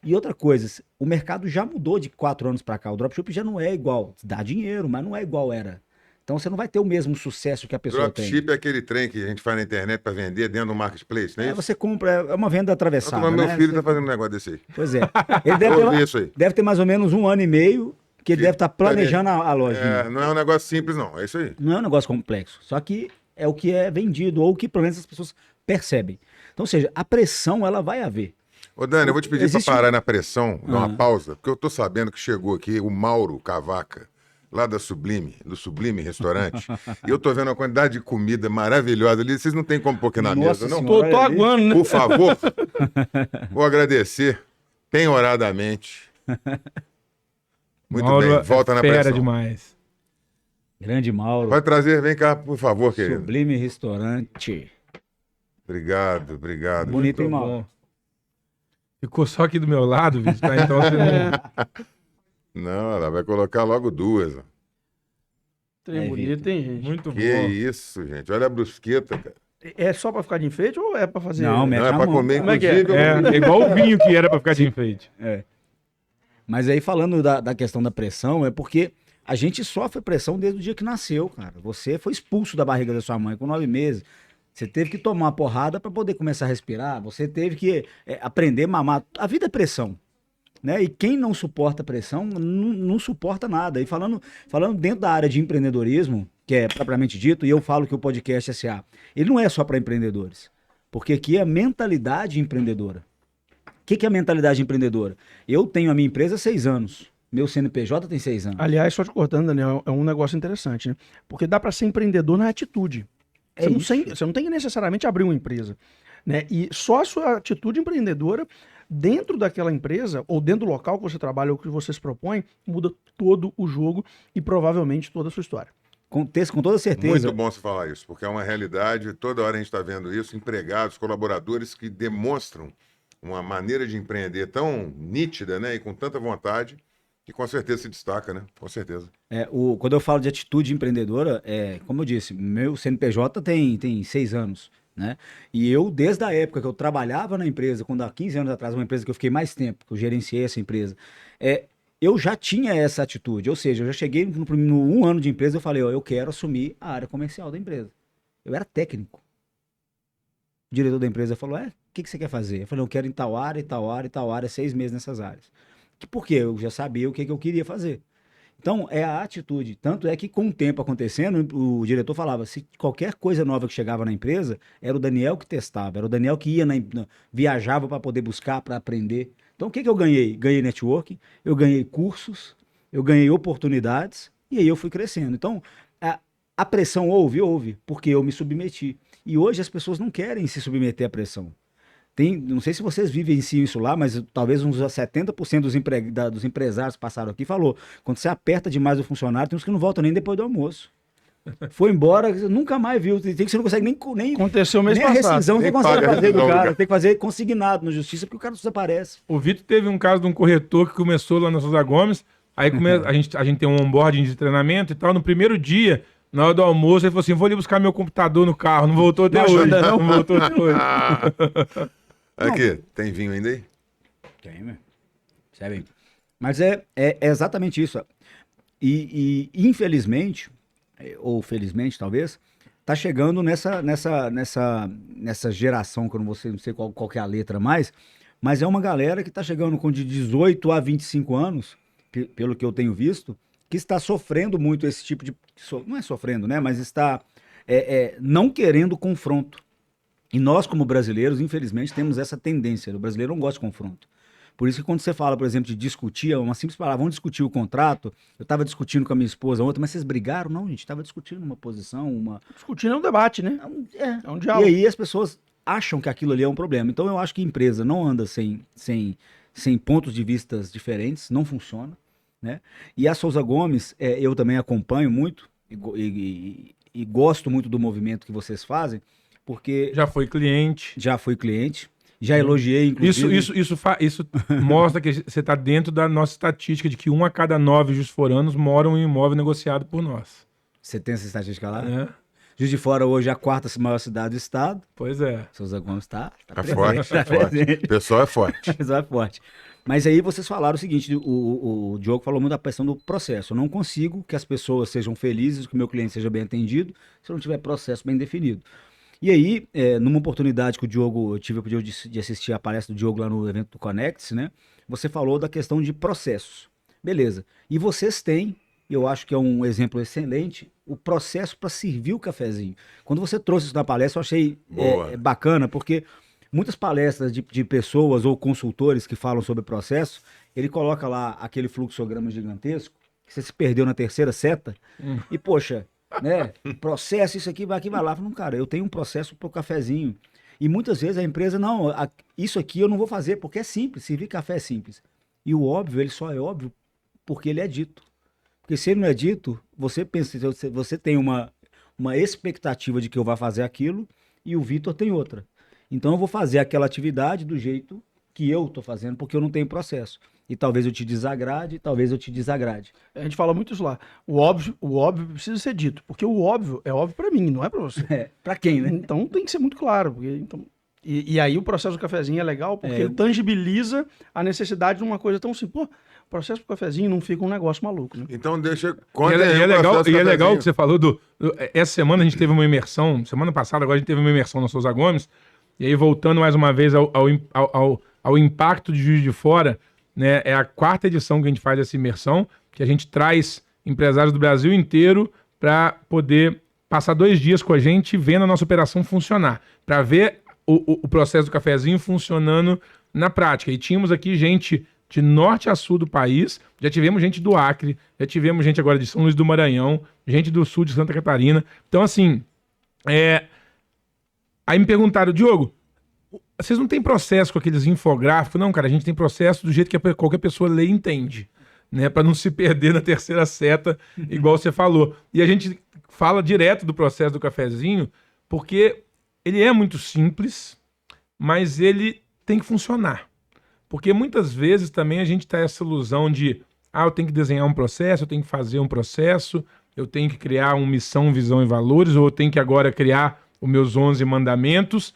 E outra coisa, o mercado já mudou de 4 anos para cá. O dropship já não é igual. Dá dinheiro, mas não é igual era. Então você não vai ter o mesmo sucesso que a pessoa tem. Dropship é aquele trem que a gente faz na internet para vender dentro do marketplace, não é isso? Você compra, é uma venda atravessada. Meu né? filho tá fazendo um negócio desse aí. Pois é. Ele deve Eu ouvi isso aí. deve ter mais ou menos 1 ano e meio que ele deve estar planejando a lojinha. Não é um negócio simples, não. É isso aí. Não é um negócio complexo. Só que é o que é vendido, ou o que pelo menos as pessoas percebem. Então, ou seja, a pressão ela vai haver. Ô, Dani, eu vou te pedir Existe- para parar na pressão, dar uma pausa, porque eu tô sabendo que chegou aqui o Mauro Cavaca, lá do Sublime Restaurante, e eu tô vendo uma quantidade de comida maravilhosa ali. Vocês não têm como pôr aqui na Nossa mesa, não? Senhora. Tô aguando, né? Por favor, vou agradecer penhoradamente. Muito Mauro bem, volta é na fera pressão. demais. Grande Mauro. Vai trazer, vem cá, por favor, querido. Sublime Restaurante. Obrigado. Bonito, hein, Muito Mauro? bom. Ficou só aqui do meu lado, Vitor, tá? Então você não... Não, ela vai colocar logo 2. Ó. Trem bonito, hein, gente? Muito Que bom. isso, gente. Olha a brusqueta, cara. É só pra ficar de enfeite ou é pra fazer? Não, Não, é na pra mão. comer, Como é que é? inclusive. É igual o vinho que era pra ficar de enfeite. Mas aí falando da questão da pressão, é porque a gente sofre pressão desde o dia que nasceu, cara. Você foi expulso da barriga da sua mãe com 9 meses. Você teve que tomar uma porrada para poder começar a respirar. Você teve que aprender a mamar. A vida é pressão, né? E quem não suporta pressão não suporta nada. E falando dentro da área de empreendedorismo, que é propriamente dito, e eu falo que o podcast SA, ele não é só para empreendedores, porque aqui é mentalidade empreendedora. O que é a mentalidade empreendedora? Eu tenho a minha empresa há 6 anos. Meu CNPJ tem 6 anos. Aliás, só te cortando, Daniel, é um negócio interessante, né? Porque dá pra ser empreendedor na atitude. Você não tem que necessariamente abrir uma empresa, né? E só a sua atitude empreendedora dentro daquela empresa ou dentro do local que você trabalha ou que você se propõe muda todo o jogo e provavelmente toda a sua história. Com toda certeza. Muito bom você falar isso, porque é uma realidade. Toda hora a gente está vendo isso. Empregados, colaboradores que demonstram uma maneira de empreender tão nítida, né? E com tanta vontade, que com certeza se destaca, né? Com certeza. Quando eu falo de atitude empreendedora, como eu disse, meu CNPJ tem 6 anos, né? E eu, desde a época que eu trabalhava na empresa, quando há 15 anos atrás, uma empresa que eu fiquei mais tempo, que eu gerenciei essa empresa, eu já tinha essa atitude. Ou seja, eu já cheguei no 1 ano de empresa, eu falei, eu quero assumir a área comercial da empresa. Eu era técnico. O diretor da empresa falou, o que você quer fazer? Eu falei, eu quero em tal área, 6 meses nessas áreas. Por quê? Eu já sabia o que eu queria fazer. Então, é a atitude. Tanto é que, com o tempo acontecendo, o diretor falava, se qualquer coisa nova que chegava na empresa, era o Daniel que testava, era o Daniel que ia viajava para poder buscar, para aprender. Então, o que eu ganhei? Ganhei networking, eu ganhei cursos, eu ganhei oportunidades, e aí eu fui crescendo. Então, a pressão houve, porque eu me submeti. E hoje as pessoas não querem se submeter à pressão. Não sei se vocês vivenciam isso lá, mas talvez uns 70% dos empresários que passaram aqui falou, quando você aperta demais o funcionário, tem uns que não voltam nem depois do almoço. Foi embora, nunca mais viu. Tem que você não consegue nem Aconteceu mês nem a passado. rescisão, você Nem consegue paga a fazer do rescisão, cara. cara. Tem que fazer consignado na justiça porque o cara desaparece. O Vitor teve um caso de um corretor que começou lá na Souza Gomes, aí a gente tem um onboarding de treinamento e tal, no primeiro dia, na hora do almoço, ele falou assim, vou ali buscar meu computador no carro, não voltou até hoje. Não voltou até hoje. Aqui, tem vinho ainda aí? Tem, meu. Sabe? Mas é exatamente isso. E infelizmente, ou felizmente talvez, tá chegando nessa geração, que eu não sei qual que é a letra mais, mas é uma galera que tá chegando com de 18 a 25 anos, pelo que eu tenho visto, que está sofrendo muito esse tipo de... Não é sofrendo, né? Mas está não querendo confronto. E nós, como brasileiros, infelizmente, temos essa tendência. O brasileiro não gosta de confronto. Por isso que quando você fala, por exemplo, de discutir, uma simples palavra, vamos discutir o contrato, eu estava discutindo com a minha esposa ontem, mas vocês brigaram? Não, a gente estava discutindo uma posição, Discutindo é um debate, né? É um diálogo. E aí as pessoas acham que aquilo ali é um problema. Então eu acho que a empresa não anda sem pontos de vistas diferentes, não funciona, né? E a Souza Gomes, eu também acompanho muito e gosto muito do movimento que vocês fazem, porque Já foi cliente. já fui cliente, já elogiei, inclusive. Isso mostra que você está dentro da nossa estatística de que 1 a cada 9 jusforanos moram em imóvel negociado por nós. Você tem essa estatística lá? Né? Juiz de Fora hoje é a quarta maior cidade do estado. Pois é. Souza Gomes está É forte, é forte. O pessoal é forte. O pessoal é forte. Mas aí vocês falaram o seguinte, o Diogo falou muito da questão do processo. Eu não consigo que as pessoas sejam felizes, que o meu cliente seja bem atendido, se eu não tiver processo bem definido. E aí, numa oportunidade que eu tive o poder de assistir a palestra do Diogo lá no evento do Connect, né? Você falou da questão de processos. Beleza. E vocês têm, eu acho que é um exemplo excelente, o processo para servir o cafezinho. Quando você trouxe isso na palestra, eu achei bacana, porque muitas palestras de pessoas ou consultores que falam sobre processo, ele coloca lá aquele fluxograma gigantesco, que você se perdeu na terceira seta, e poxa, né, processo, isso aqui vai lá. Não, cara, eu tenho um processo pro cafezinho. E muitas vezes a empresa, não, isso aqui eu não vou fazer, porque é simples, servir café é simples. E o óbvio, ele só é óbvio porque ele é dito. Porque se ele não é dito, você pensa, você tem uma expectativa de que eu vá fazer aquilo e o Vitor tem outra. Então eu vou fazer aquela atividade do jeito que eu tô fazendo, porque eu não tenho processo. E talvez eu te desagrade, talvez eu te desagrade. A gente fala muito isso lá. O óbvio precisa ser dito, porque o óbvio é óbvio pra mim, não é pra você. Pra quem, né? Então tem que ser muito claro. E aí o processo do cafezinho é legal, porque ele tangibiliza a necessidade de uma coisa tão simples. Pô, o processo do cafezinho não fica um negócio maluco, né? Então deixa... E Conta aí é o legal, processo e é do legal cafezinho. que você falou essa semana a gente teve uma imersão, semana passada agora a gente teve uma imersão na Souza Gomes, e aí voltando mais uma vez ao impacto de Juiz de Fora, né, é a 4ª edição que a gente faz essa imersão, que a gente traz empresários do Brasil inteiro para poder passar 2 dias com a gente vendo a nossa operação funcionar, para ver o processo do cafezinho funcionando na prática. E tínhamos aqui gente de norte a sul do país, já tivemos gente do Acre, já tivemos gente agora de São Luís do Maranhão, gente do sul de Santa Catarina. Então, assim, aí me perguntaram, Diogo, vocês não têm processo com aqueles infográficos? Não, cara, a gente tem processo do jeito que qualquer pessoa lê e entende, né? Para não se perder na terceira seta, igual você falou. E a gente fala direto do processo do cafezinho, porque ele é muito simples, mas ele tem que funcionar. Porque muitas vezes também a gente tá essa ilusão de eu tenho que desenhar um processo, eu tenho que fazer um processo, eu tenho que criar uma missão, visão e valores, ou eu tenho que agora criar os meus 11 mandamentos.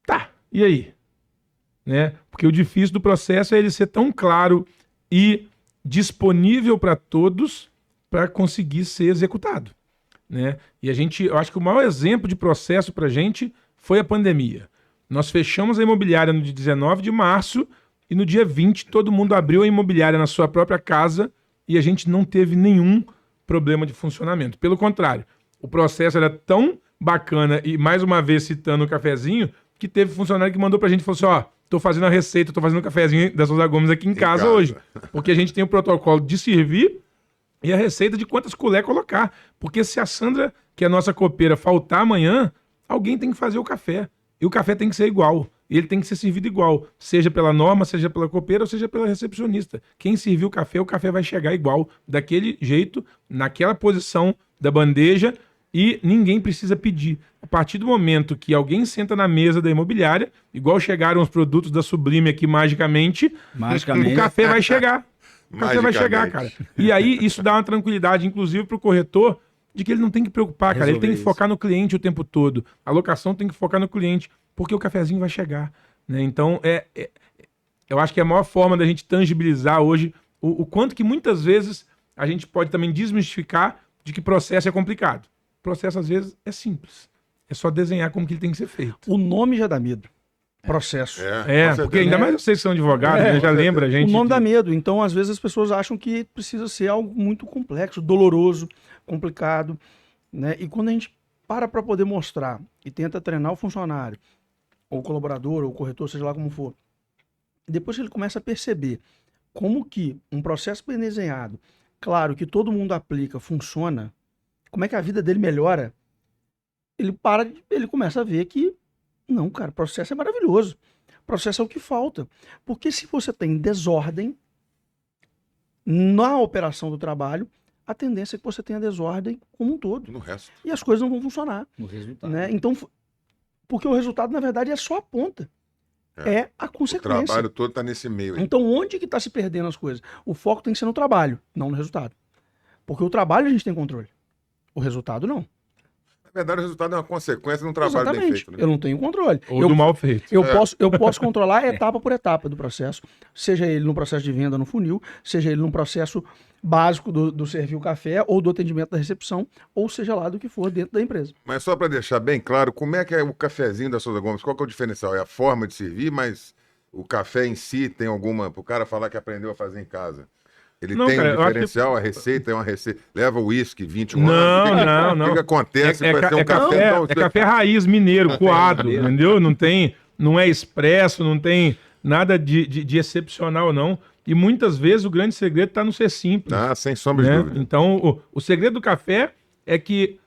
Tá, e aí? Né? Porque o difícil do processo é ele ser tão claro e disponível para todos para conseguir ser executado. Né? E eu acho que o maior exemplo de processo para a gente foi a pandemia. Nós fechamos a imobiliária no dia 19 de março e no dia 20 todo mundo abriu a imobiliária na sua própria casa e a gente não teve nenhum problema de funcionamento. Pelo contrário, o processo era tão bacana e, mais uma vez, citando o cafezinho, que teve funcionário que mandou pra gente e falou assim, tô fazendo a receita, tô fazendo o cafezinho da Souza Gomes aqui em casa hoje. Porque a gente tem o protocolo de servir e a receita de quantas colheres colocar. Porque se a Sandra, que é a nossa copeira, faltar amanhã, alguém tem que fazer o café. E o café tem que ser igual. ele tem que ser servido igual, seja pela norma, seja pela copeira ou seja pela recepcionista. Quem serviu o café vai chegar igual, daquele jeito, naquela posição da bandeja, e ninguém precisa pedir. A partir do momento que alguém senta na mesa da imobiliária, igual chegaram os produtos da Sublime aqui magicamente, o café vai chegar. O café vai chegar, cara. E aí isso dá uma tranquilidade, inclusive, para o corretor, de que ele não tem que preocupar, cara. Ele tem que focar no cliente o tempo todo. A locação tem que focar no cliente, porque o cafezinho vai chegar, né? Então, eu acho que é a maior forma da gente tangibilizar hoje o quanto que muitas vezes a gente pode também desmistificar de que processo é complicado. O processo, às vezes, é simples. É só desenhar como que ele tem que ser feito. O nome já dá medo. Processo. Porque ainda mais vocês que são advogados, né? Já lembra a gente. O nome dá medo. Então, às vezes, as pessoas acham que precisa ser algo muito complexo, doloroso, complicado, né? E quando a gente para poder mostrar e tenta treinar o funcionário, ou o colaborador, ou o corretor, seja lá como for, depois que ele começa a perceber como que um processo bem desenhado, claro, que todo mundo aplica, funciona, como é que a vida dele melhora, ele começa a ver que não, cara, processo é maravilhoso. Processo é o que falta. Porque se você tem desordem na operação do trabalho, a tendência é que você tenha desordem como um todo. No resto. E as coisas não vão funcionar. No resultado. Né? Então, porque o resultado, na verdade, é só a ponta. É a O consequência. trabalho todo está nesse meio aí. Então, onde que está se perdendo as coisas? O foco tem que ser no trabalho, não no resultado. Porque o trabalho a gente tem controle. O resultado, não. Na verdade, o resultado é uma consequência de um trabalho bem feito. Né? Eu não tenho controle. Ou do mal feito. Eu posso controlar etapa por etapa do processo, seja ele no processo de venda no funil, seja ele no processo básico do servir o café, ou do atendimento da recepção, ou seja lá do que for dentro da empresa. Mas só para deixar bem claro, como é que é o cafezinho da Souza Gomes? Qual que é o diferencial? É a forma de servir, mas o café em si tem alguma... Para o cara falar que aprendeu a fazer em casa. Ele Não, tem cara, um eu acho diferencial, a receita é uma receita. Leva uísque, 21 Não, anos. não. O que acontece É para ser um café tão... café raiz mineiro, coado, entendeu? Não é expresso, não tem nada de excepcional, não. E muitas vezes o grande segredo está no ser simples. Ah, sem sombra de Né? dúvida. Então, o segredo do café é que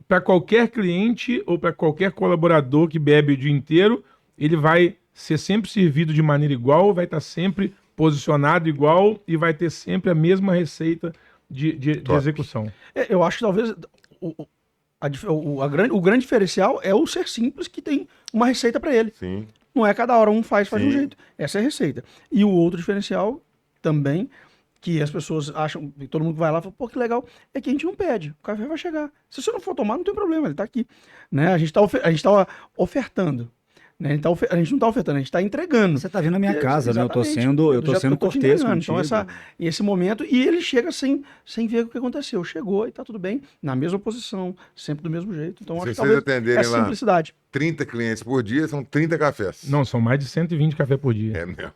para qualquer cliente ou para qualquer colaborador que bebe o dia inteiro, ele vai ser sempre servido de maneira igual, vai estar sempre posicionado igual e vai ter sempre a mesma receita de execução. Eu acho que talvez o grande diferencial é o ser simples, que tem uma receita para ele. Sim. Não é cada hora um faz de um Sim. jeito. Essa é a receita. E o outro diferencial também, que as pessoas acham, e todo mundo vai lá e fala, pô, que legal, é que a gente não pede, o café vai chegar. Se você não for tomar, não tem problema, ele está aqui. Né? A gente está ofertando. Né? Então, a gente não está ofertando, a gente está entregando. Você está vendo a minha casa, né? Eu tô Exatamente. sendo tô te cortês entregando. contigo. Então, esse momento, e ele chega sem ver o que aconteceu. Chegou e está tudo bem, na mesma posição, sempre do mesmo jeito. Então, acho que Se vocês talvez atenderem é lá simplicidade. 30 clientes por dia, são 30 cafés. Não, são mais de 120 café por dia. É mesmo.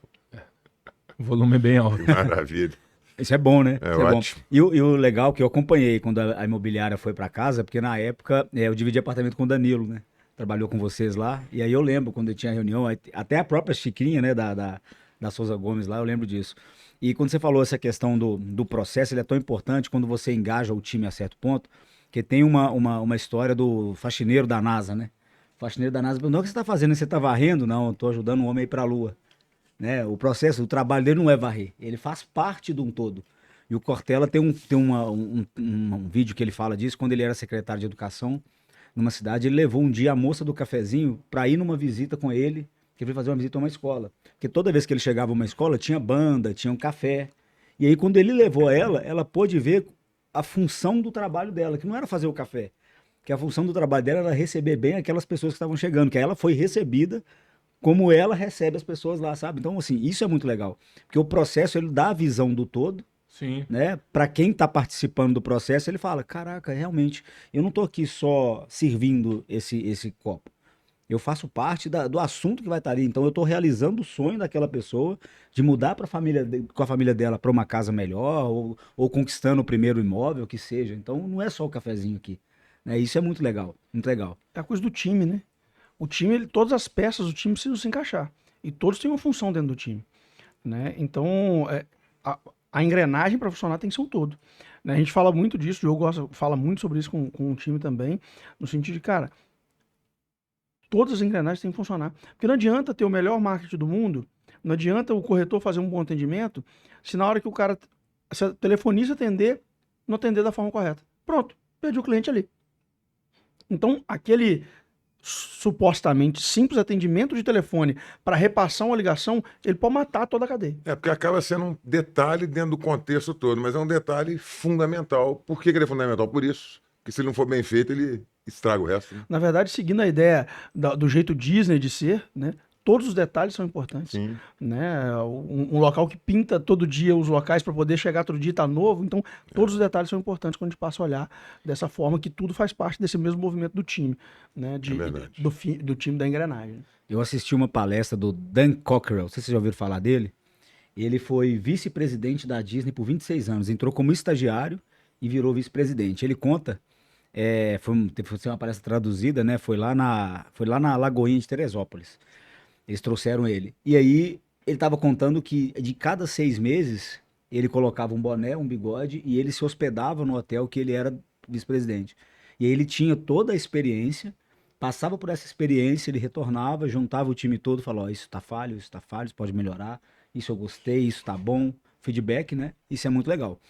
O volume é bem alto. Que maravilha. Isso é bom, né? É Isso ótimo. bom. E o legal que eu acompanhei quando a imobiliária foi para casa, porque na época eu dividi apartamento com o Danilo, né? Trabalhou com vocês lá. E aí eu lembro quando eu tinha reunião, até a própria Chiquinha, né, da Souza Gomes lá, eu lembro disso. E quando você falou essa questão do processo, ele é tão importante quando você engaja o time a certo ponto, que tem uma história do faxineiro da NASA, né? O faxineiro da NASA, não, o que você está fazendo? Você está varrendo? Não, eu estou ajudando um homem a ir para a Lua. Né? O processo, o trabalho dele não é varrer, ele faz parte de um todo. E o Cortella tem um vídeo que ele fala disso, quando ele era secretário de Educação, numa cidade, ele levou um dia a moça do cafezinho para ir numa visita com ele, que ele foi fazer uma visita a uma escola. Porque toda vez que ele chegava a uma escola, tinha banda, tinha um café. E aí, quando ele levou ela pôde ver a função do trabalho dela, que não era fazer o café, que a função do trabalho dela era receber bem aquelas pessoas que estavam chegando, que ela foi recebida como ela recebe as pessoas lá, sabe? Então, assim, isso é muito legal. Porque o processo, ele dá a visão do todo, Sim. né? Para quem está participando do processo, ele fala, caraca, realmente, eu não estou aqui só servindo esse copo. Eu faço parte do assunto que vai estar ali. Então, eu estou realizando o sonho daquela pessoa de mudar com a família dela para uma casa melhor ou conquistando o primeiro imóvel, que seja. Então, não é só o cafezinho aqui. Né? Isso é muito legal, muito legal. É a coisa do time, né? O time, todas as peças do time precisam se encaixar. E todos têm uma função dentro do time. Né? Então, a engrenagem para funcionar tem que ser um todo. Né? A gente fala muito disso, o Diogo fala muito sobre isso com o time também, no sentido de, cara, Todas as engrenagens têm que funcionar. Porque não adianta ter o melhor marketing do mundo, não adianta o corretor fazer um bom atendimento, se na hora que o cara, se a telefonista atender, não atender da forma correta. Pronto, perdi o cliente ali. Então, aquele supostamente simples atendimento de telefone para repassar uma ligação, ele pode matar toda a cadeia. Porque acaba sendo um detalhe dentro do contexto todo, mas é um detalhe fundamental. Por que ele é fundamental? Por isso. Porque se ele não for bem feito, ele estraga o resto. Né? Na verdade, seguindo a ideia do jeito Disney de ser, né? Todos os detalhes são importantes. Sim. Né? Um local que pinta todo dia os locais para poder chegar outro dia e tá novo. Então, todos os detalhes são importantes quando a gente passa a olhar dessa forma, que tudo faz parte desse mesmo movimento do time, né? Do time da engrenagem. Eu assisti uma palestra do Dan Cockerell, não sei se vocês já ouviram falar dele. Ele foi vice-presidente da Disney por 26 anos, entrou como estagiário e virou vice-presidente. Ele conta, foi uma palestra traduzida, né? Foi lá na Lagoinha de Teresópolis. Eles trouxeram ele. E aí, ele estava contando que de cada 6 meses, ele colocava um boné, um bigode, e ele se hospedava no hotel que ele era vice-presidente. E aí ele tinha toda a experiência, passava por essa experiência, ele retornava, juntava o time todo, falava, ó, isso tá falho, isso pode melhorar, isso eu gostei, isso tá bom, feedback, né? Isso é muito legal.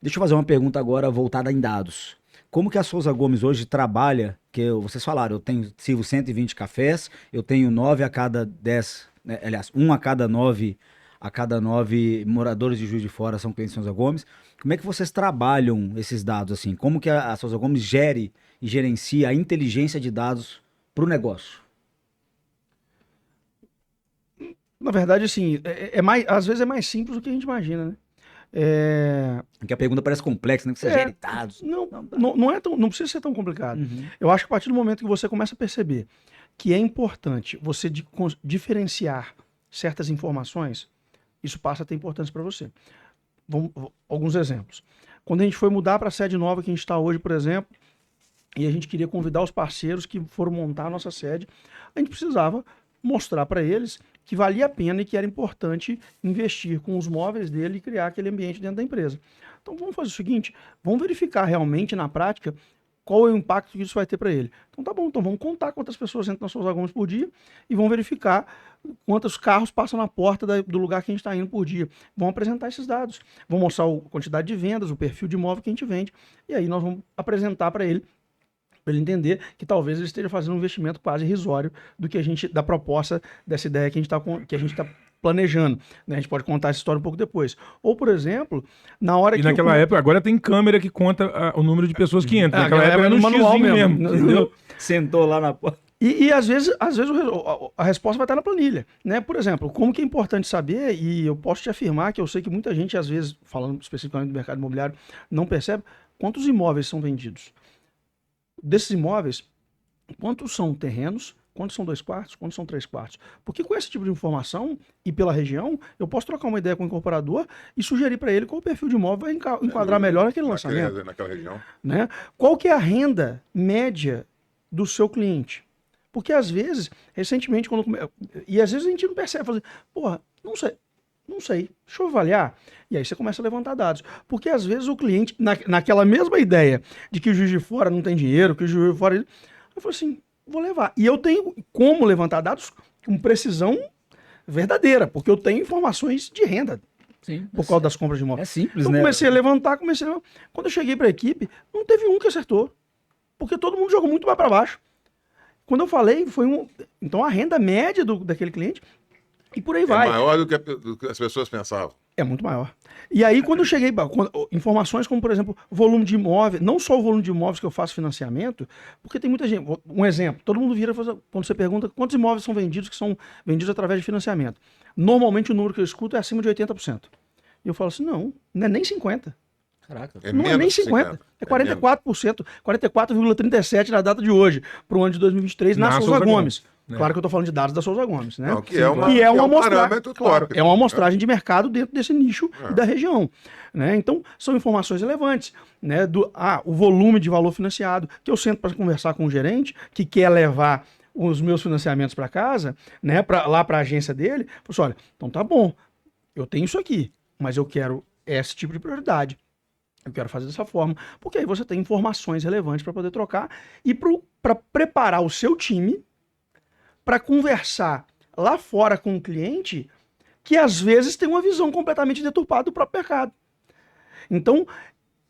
Deixa eu fazer uma pergunta agora voltada em dados. Como que a Souza Gomes hoje trabalha, vocês falaram, eu sirvo 120 cafés, eu tenho 9 a cada 10, né, aliás, 1 a cada 9 moradores de Juiz de Fora são clientes de Souza Gomes. Como é que vocês trabalham esses dados assim? Como que a Souza Gomes gere e gerencia a inteligência de dados para o negócio? Na verdade, assim, às vezes é mais simples do que a gente imagina, né? Porque a pergunta parece complexa, né? Que você gere dados. Não precisa ser tão complicado. Uhum. Eu acho que a partir do momento que você começa a perceber que é importante você diferenciar certas informações, isso passa a ter importância para você. Alguns exemplos. Quando a gente foi mudar para a sede nova que a gente está hoje, por exemplo, e a gente queria convidar os parceiros que foram montar a nossa sede, a gente precisava mostrar para eles que valia a pena e que era importante investir com os móveis dele e criar aquele ambiente dentro da empresa. Então vamos fazer o seguinte, vamos verificar realmente na prática qual é o impacto que isso vai ter para ele. Então tá bom, então vamos contar quantas pessoas entram na Souza Gomes por dia e vamos verificar quantos carros passam na porta do lugar que a gente está indo por dia. Vamos apresentar esses dados, vamos mostrar a quantidade de vendas, o perfil de imóvel que a gente vende, e aí nós vamos apresentar para ele entender que talvez ele esteja fazendo um investimento quase irrisório da proposta dessa ideia que a gente está planejando. Né? A gente pode contar essa história um pouco depois. Ou, por exemplo, na hora que... naquela época, agora tem câmera que conta o número de pessoas que entram. Naquela época era no manual mesmo. Entendeu? Sentou lá na porta. E às vezes a resposta vai estar na planilha. Né? Por exemplo, como que é importante saber, e eu posso te afirmar que eu sei que muita gente, às vezes, falando especificamente do mercado imobiliário, não percebe quantos imóveis são vendidos. Desses imóveis, quantos são terrenos, quantos são 2 quartos, quantos são 3 quartos. Porque com esse tipo de informação e pela região, eu posso trocar uma ideia com o incorporador e sugerir para ele qual o perfil de imóvel vai enquadrar melhor naquele lançamento. Naquela região. Né? Qual que é a renda média do seu cliente? Porque às vezes, recentemente, e às vezes a gente não percebe, fala assim, porra, não sei, deixa eu avaliar. E aí você começa a levantar dados. Porque às vezes o cliente, naquela mesma ideia de que o Juiz de Fora não tem dinheiro, que o Juiz de Fora... Eu falo assim, vou levar. E eu tenho como levantar dados com precisão verdadeira, porque eu tenho informações de renda. Sim, por causa das compras de imóveis. É simples, então, né? Comecei a levantar. Quando eu cheguei para a equipe, não teve um que acertou. Porque todo mundo jogou muito mais para baixo. Quando eu falei, então a renda média daquele cliente... E por aí vai. É maior do que as pessoas pensavam. É muito maior. E aí, quando eu cheguei, informações como, por exemplo, volume de imóveis, não só o volume de imóveis que eu faço financiamento, porque tem muita gente. Um exemplo, todo mundo vira, quando você pergunta quantos imóveis são vendidos, que são vendidos através de financiamento. Normalmente o número que eu escuto é acima de 80%. E eu falo assim, não é nem 50%. Caraca. Não é nem 50%. É 44%. 44,37% na data de hoje, para o ano de 2023, na Souza Gomes. Claro que eu estou falando de dados da Souza Gomes, né? Não, que é uma amostragem, claro, é uma amostragem de mercado dentro desse nicho e da região. Né? Então, são informações relevantes. Né? O volume de valor financiado, que eu sento para conversar com o gerente, que quer levar os meus financiamentos para casa, né? Lá para a agência dele, falo assim, olha, então tá bom, eu tenho isso aqui, mas eu quero esse tipo de prioridade. Eu quero fazer dessa forma, porque aí você tem informações relevantes para poder trocar e para preparar o seu time para conversar lá fora com o cliente que às vezes tem uma visão completamente deturpada do próprio mercado. Então,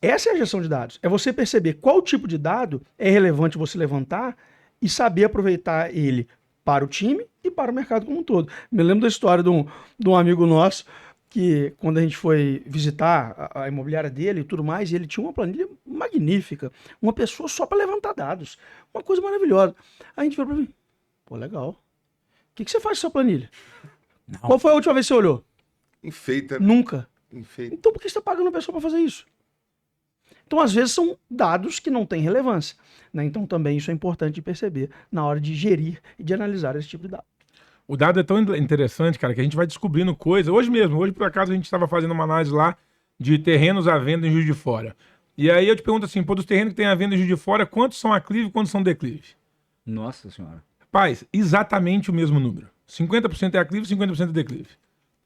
essa é a gestão de dados. É você perceber qual tipo de dado é relevante você levantar e saber aproveitar ele para o time e para o mercado como um todo. Me lembro da história de um amigo nosso que, quando a gente foi visitar a imobiliária dele e tudo mais, ele tinha uma planilha magnífica, uma pessoa só para levantar dados, uma coisa maravilhosa. Aí a gente falou para mim, pô, legal. O que você faz com sua planilha? Não. Qual foi a última vez que você olhou? Enfeita. Nunca. Enfeita. Então por que você está pagando a pessoa para fazer isso? Então, às vezes, são dados que não têm relevância, né? Então, também isso é importante de perceber na hora de gerir e de analisar esse tipo de dado. O dado é tão interessante, cara, que a gente vai descobrindo coisa. Hoje mesmo, hoje por acaso a gente estava fazendo uma análise lá de terrenos à venda em Juiz de Fora. E aí eu te pergunto assim, pô, dos terrenos que tem à venda em Juiz de Fora, quantos são aclive e quantos são declive? Nossa senhora. Rapaz, exatamente o mesmo número. 50% é aclive e 50% é declive.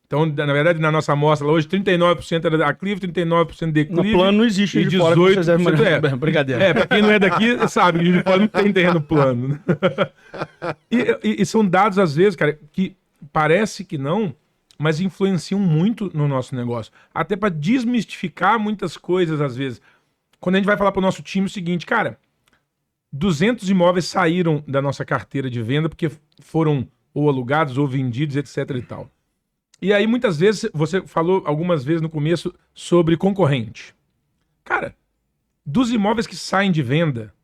Então, na verdade, na nossa amostra lá hoje, 39% era aclive, 39% declive. No plano não existe e Juiz de Fora. 18% é. Brincadeira. É, pra quem não é daqui, sabe que Juiz de Fora não tem terreno plano. Né? E são dados, às vezes, cara, que parece que não, mas influenciam muito no nosso negócio. Até para desmistificar muitas coisas, às vezes. Quando a gente vai falar para o nosso time o seguinte, cara, 200 imóveis saíram da nossa carteira de venda porque foram ou alugados ou vendidos, etc e tal. E aí, muitas vezes, você falou algumas vezes no começo sobre concorrente. Cara, dos imóveis que saem de venda,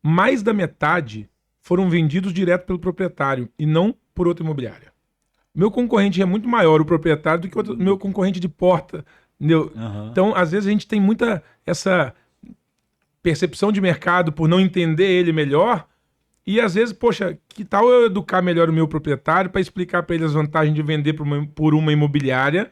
mais da metade foram vendidos direto pelo proprietário e não por outra imobiliária. Meu concorrente é muito maior, o proprietário, do que o meu concorrente de porta. Entendeu? Uhum. Então, às vezes, a gente tem muita essa percepção de mercado por não entender ele melhor. E às vezes, poxa, que tal eu educar melhor o meu proprietário para explicar para ele as vantagens de vender por uma imobiliária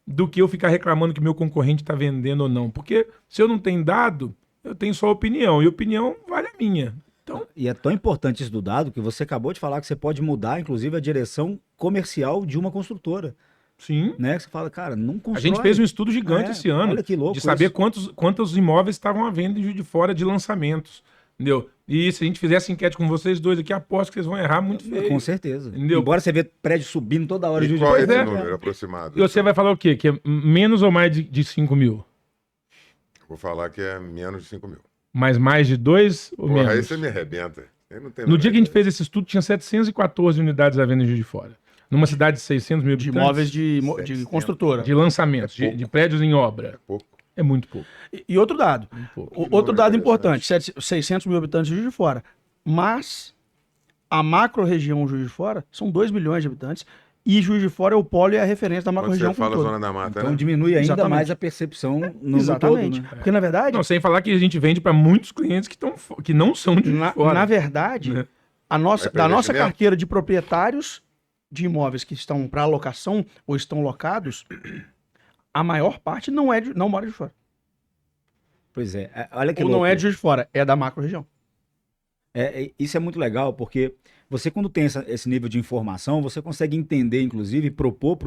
do que eu ficar reclamando que meu concorrente está vendendo ou não. Porque se eu não tenho dado, eu tenho só opinião. E opinião vale a minha. Então... E é tão importante isso do dado que você acabou de falar que você pode mudar, inclusive, a direção comercial de uma construtora. Sim. Né? Que você fala, cara, não constrói. A gente fez um estudo gigante esse ano olha que louco de saber isso. quantos imóveis estavam à venda em Juiz de Fora de lançamentos. Entendeu? E se a gente fizesse enquete com vocês dois aqui, aposto que vocês vão errar muito feio. Com certeza. Entendeu? Embora você vê prédio subindo toda hora. E qual é Pois esse é. número aproximado? E você vai falar o quê? Que é menos ou mais de 5 mil? Vou falar que é menos de 5 mil. Mas mais de 2 ou Porra, aí menos? você me arrebenta. Eu não tenho No nada dia que a gente ver. fez esse estudo, tinha 714 unidades à venda em Juiz de Fora. Numa cidade de 600 mil De habitantes. imóveis de construtora. De lançamentos, É pouco. de prédios em obra. Pouco. É muito pouco. E outro dado. Pouco. Outro número dado interessante. importante, 600 mil habitantes de Juiz de Fora. Mas a macro-região Juiz de Fora são 2 milhões de habitantes e Juiz de Fora é o polo e a referência da Quando macro-região você como fala todo. Zona da Mata, Então né? diminui ainda Exatamente. mais a percepção no Exatamente. todo, né? Porque, na verdade, Não, sem falar que a gente vende para muitos clientes que não são de Juiz de Fora. na verdade, Né? da nossa investimento? carteira de proprietários de imóveis que estão para alocação ou estão locados, a maior parte não mora de fora. Pois é, olha que Ou louco. não é de Juiz de Fora, é da macro-região. Isso é muito legal, porque você, quando tem esse nível de informação, você consegue entender, inclusive, e propor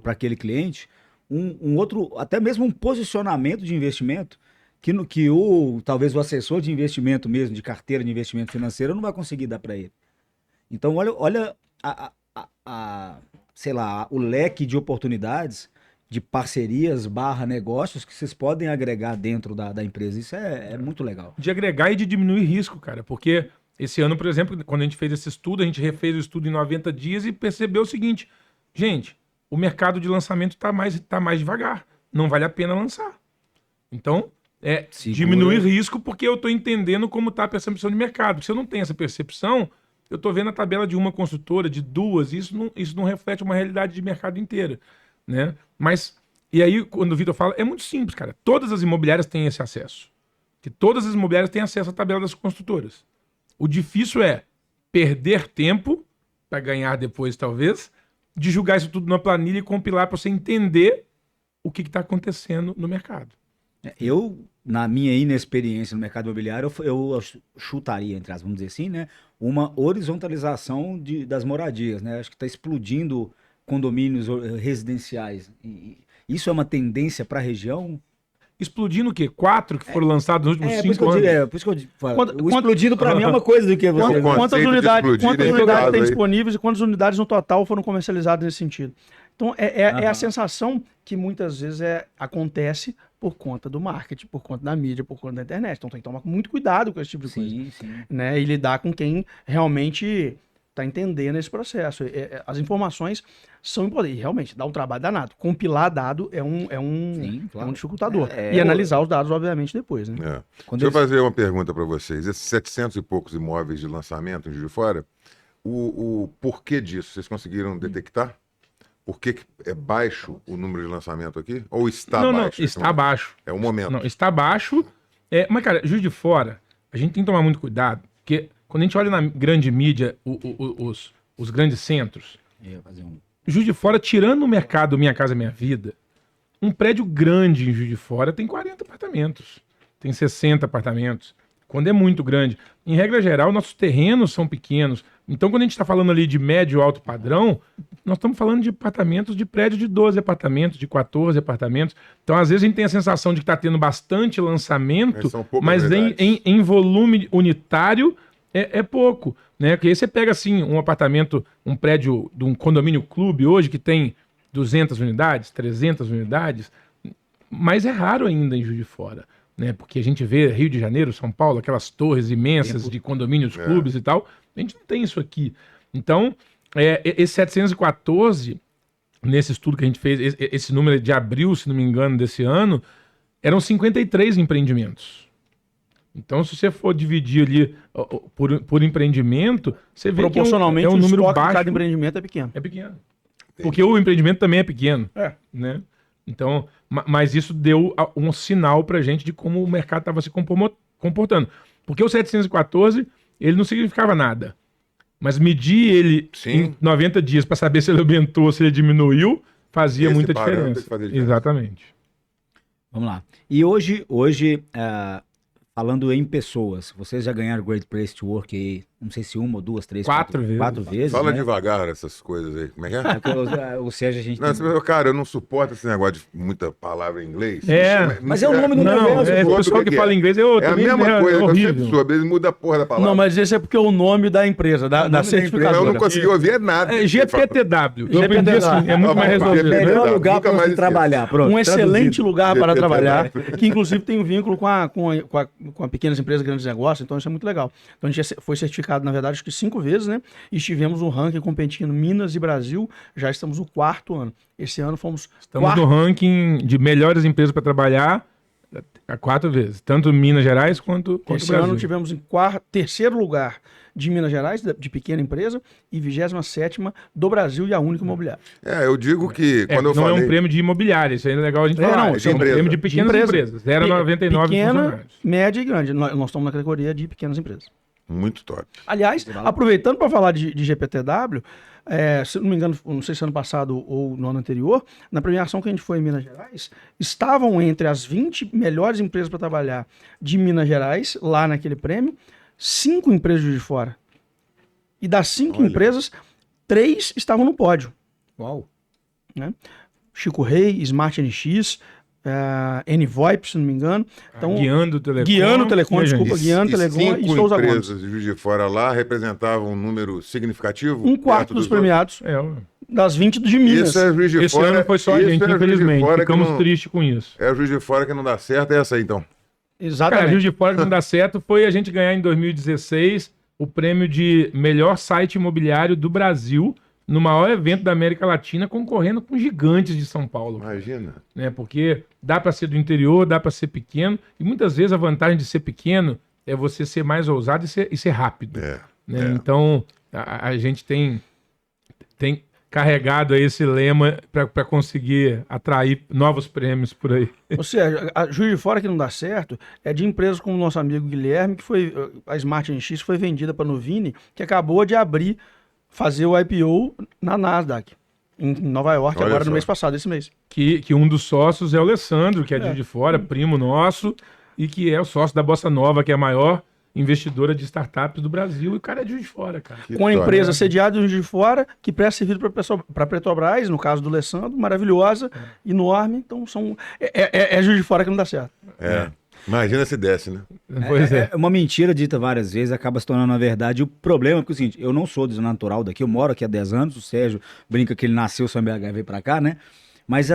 para aquele cliente um outro, até mesmo um posicionamento de investimento que talvez o assessor de investimento mesmo, de carteira de investimento financeiro, não vai conseguir dar para ele. Então, olha sei lá, o leque de oportunidades, de parcerias / negócios que vocês podem agregar dentro da empresa. Isso é muito legal. De agregar e de diminuir risco, cara. Porque esse ano, por exemplo, quando a gente fez esse estudo, a gente refez o estudo em 90 dias e percebeu o seguinte: gente, o mercado de lançamento tá mais devagar. Não vale a pena lançar. Então, Segura. diminuir risco porque eu estou entendendo como está a percepção de mercado. Se eu não tenho essa percepção, eu estou vendo a tabela de uma construtora, de duas, e isso não reflete uma realidade de mercado inteira. Né? Mas, e aí, quando o Vitor fala, é muito simples, cara. Todas as imobiliárias têm esse acesso. Que todas as imobiliárias têm acesso à tabela das construtoras. O difícil é perder tempo, para ganhar depois, talvez, de julgar isso tudo na planilha e compilar para você entender o que está acontecendo no mercado. Eu, na minha inexperiência no mercado imobiliário, eu chutaria, entre as, vamos dizer assim, né, uma horizontalização das moradias, né? Acho que está explodindo condomínios residenciais. E isso é uma tendência para a região? explodindo o quê? 4 que foram lançados nos últimos 5 anos? Por isso que eu falo. O explodindo pra mim é uma coisa do que você... Quantas unidades explodir, tem disponíveis e quantas unidades no total foram comercializadas nesse sentido? Então, é a sensação que muitas vezes acontece por conta do marketing, por conta da mídia, por conta da internet. Então, tem que tomar muito cuidado com esse tipo de coisa. Sim. Né? E lidar com quem realmente está entendendo esse processo. As informações são importantes. E, realmente, dá um trabalho danado. Compilar dado é um dificultador. E analisar os dados, obviamente, depois. Né? Deixa eu fazer uma pergunta para vocês. Esses 700 e poucos imóveis de lançamento em Juiz de Fora, o porquê disso? Vocês conseguiram detectar? Por que é baixo o número de lançamento aqui? Ou está baixo? Não, está baixo. É o momento. Não, está baixo. Mas, cara, Juiz de Fora, a gente tem que tomar muito cuidado, porque quando a gente olha na grande mídia, os grandes centros, Juiz de Fora, tirando o mercado Minha Casa Minha Vida, um prédio grande em Juiz de Fora tem 40 apartamentos, tem 60 apartamentos. Quando é muito grande. Em regra geral, nossos terrenos são pequenos. Então, quando a gente está falando ali de médio alto padrão, nós estamos falando de apartamentos, de prédio de 12 apartamentos, de 14 apartamentos. Então, às vezes, a gente tem a sensação de que está tendo bastante lançamento, mas em volume unitário é pouco. Né? Porque aí você pega, assim, um apartamento, um prédio de um condomínio clube hoje que tem 200 unidades, 300 unidades, mas é raro ainda em Juiz de Fora. Né? Porque a gente vê Rio de Janeiro, São Paulo, aquelas torres imensas de condomínios, clubes e tal. A gente não tem isso aqui. Então, esse 714, nesse estudo que a gente fez, esse número de abril, se não me engano, desse ano, eram 53 empreendimentos. Então, se você for dividir ali por empreendimento, você vê que é um número baixo. Cada empreendimento é pequeno. É pequeno. Porque o empreendimento também é pequeno. Né? Então, mas isso deu um sinal pra gente de como o mercado estava se comportando. Porque o 714, ele não significava nada. Mas medir ele em 90 dias para saber se ele aumentou, se ele diminuiu, fazia muita diferença. Exatamente. Vamos lá. E hoje falando em pessoas, vocês já ganharam Great Place to Work aí, não sei se uma ou duas, três, quatro vezes. Fala né? devagar essas coisas aí. Como é que é? Ou seja, a gente. Não, cara, eu não suporto esse negócio de muita palavra em inglês. Mas é o nome do negócio. O pessoal que fala inglês é a mesma coisa. horrível. Às vezes muda a porra da palavra. Não, mas esse é porque é o nome da empresa, da certificadora. Eu não consegui ouvir nada. GPTW. Eu aprendi assim, é muito mais resolvido. Melhor lugar para você trabalhar. Pronto, um excelente lugar para trabalhar, que inclusive tem um vínculo com a pequenas empresas, grandes negócios, então isso é muito legal. Então a gente foi certificado, na verdade, acho que 5 vezes, né? E estivemos no ranking competindo Minas e Brasil, já estamos no 4º ano. Esse ano fomos no ranking de melhores empresas para trabalhar há 4 vezes, tanto Minas Gerais quanto Esse Brasil. ano tivemos em 3º lugar de Minas Gerais, de pequena empresa, e 27ª do Brasil e a única imobiliária. Eu digo que quando eu não falei... é um prêmio de imobiliária, isso aí é legal a gente falar. É um prêmio de pequenas empresas, 0,99 pequena, média e grande. Nós estamos na categoria de pequenas empresas. Muito top. Aliás, aproveitando para falar de GPTW, se não me engano, não sei se ano passado ou no ano anterior, na premiação que a gente foi em Minas Gerais, estavam entre as 20 melhores empresas para trabalhar de Minas Gerais, lá naquele prêmio, 5 empresas de fora. E das 5 empresas, 3 estavam no pódio. Uau! Né? Chico Rei, Smart NX, NVoIP, se não me engano. Então, Guiando Telecom. Guiando Telecom e Souza Gomes. 5 empresas de Juiz de Fora lá representavam um número significativo? 1/4 dos premiados. Das 20 de Minas. Esse ano foi só a gente, infelizmente. Ficamos tristes com isso. É o Juiz de Fora que não dá certo, é essa aí então. Exatamente. Cara, Juiz de Fora que não dá certo foi a gente ganhar em 2016 o prêmio de melhor site imobiliário do Brasil, no maior evento da América Latina, concorrendo com gigantes de São Paulo. Imagina. Né? Porque dá para ser do interior, dá para ser pequeno, e muitas vezes a vantagem de ser pequeno é você ser mais ousado e ser rápido. Né? Então, a gente tem carregado aí esse lema para conseguir atrair novos prêmios por aí. Ou seja, a Juiz de Fora que não dá certo é de empresas como o nosso amigo Guilherme, que foi a Smart NX foi vendida para a Nuvini, que acabou de fazer o IPO na Nasdaq, em Nova York, agora no mês passado, esse mês. Que um dos sócios é o Alessandro, que é de Fora, primo nosso, e que é o sócio da Bossa Nova, que é a maior investidora de startups do Brasil, e o cara é de Juiz de Fora, cara. Que Com a história, empresa né? sediada em Juiz de Fora, que presta serviço para a Petrobras, no caso do Alessandro, maravilhosa, enorme. Então, é Juiz de Fora que não dá certo. É. Imagina se desse, né? Pois é. É uma mentira dita várias vezes, acaba se tornando uma verdade. O problema é que é o seguinte, eu não sou natural daqui, eu moro aqui há 10 anos, o Sérgio brinca que ele nasceu só em BH e veio pra cá, né? Mas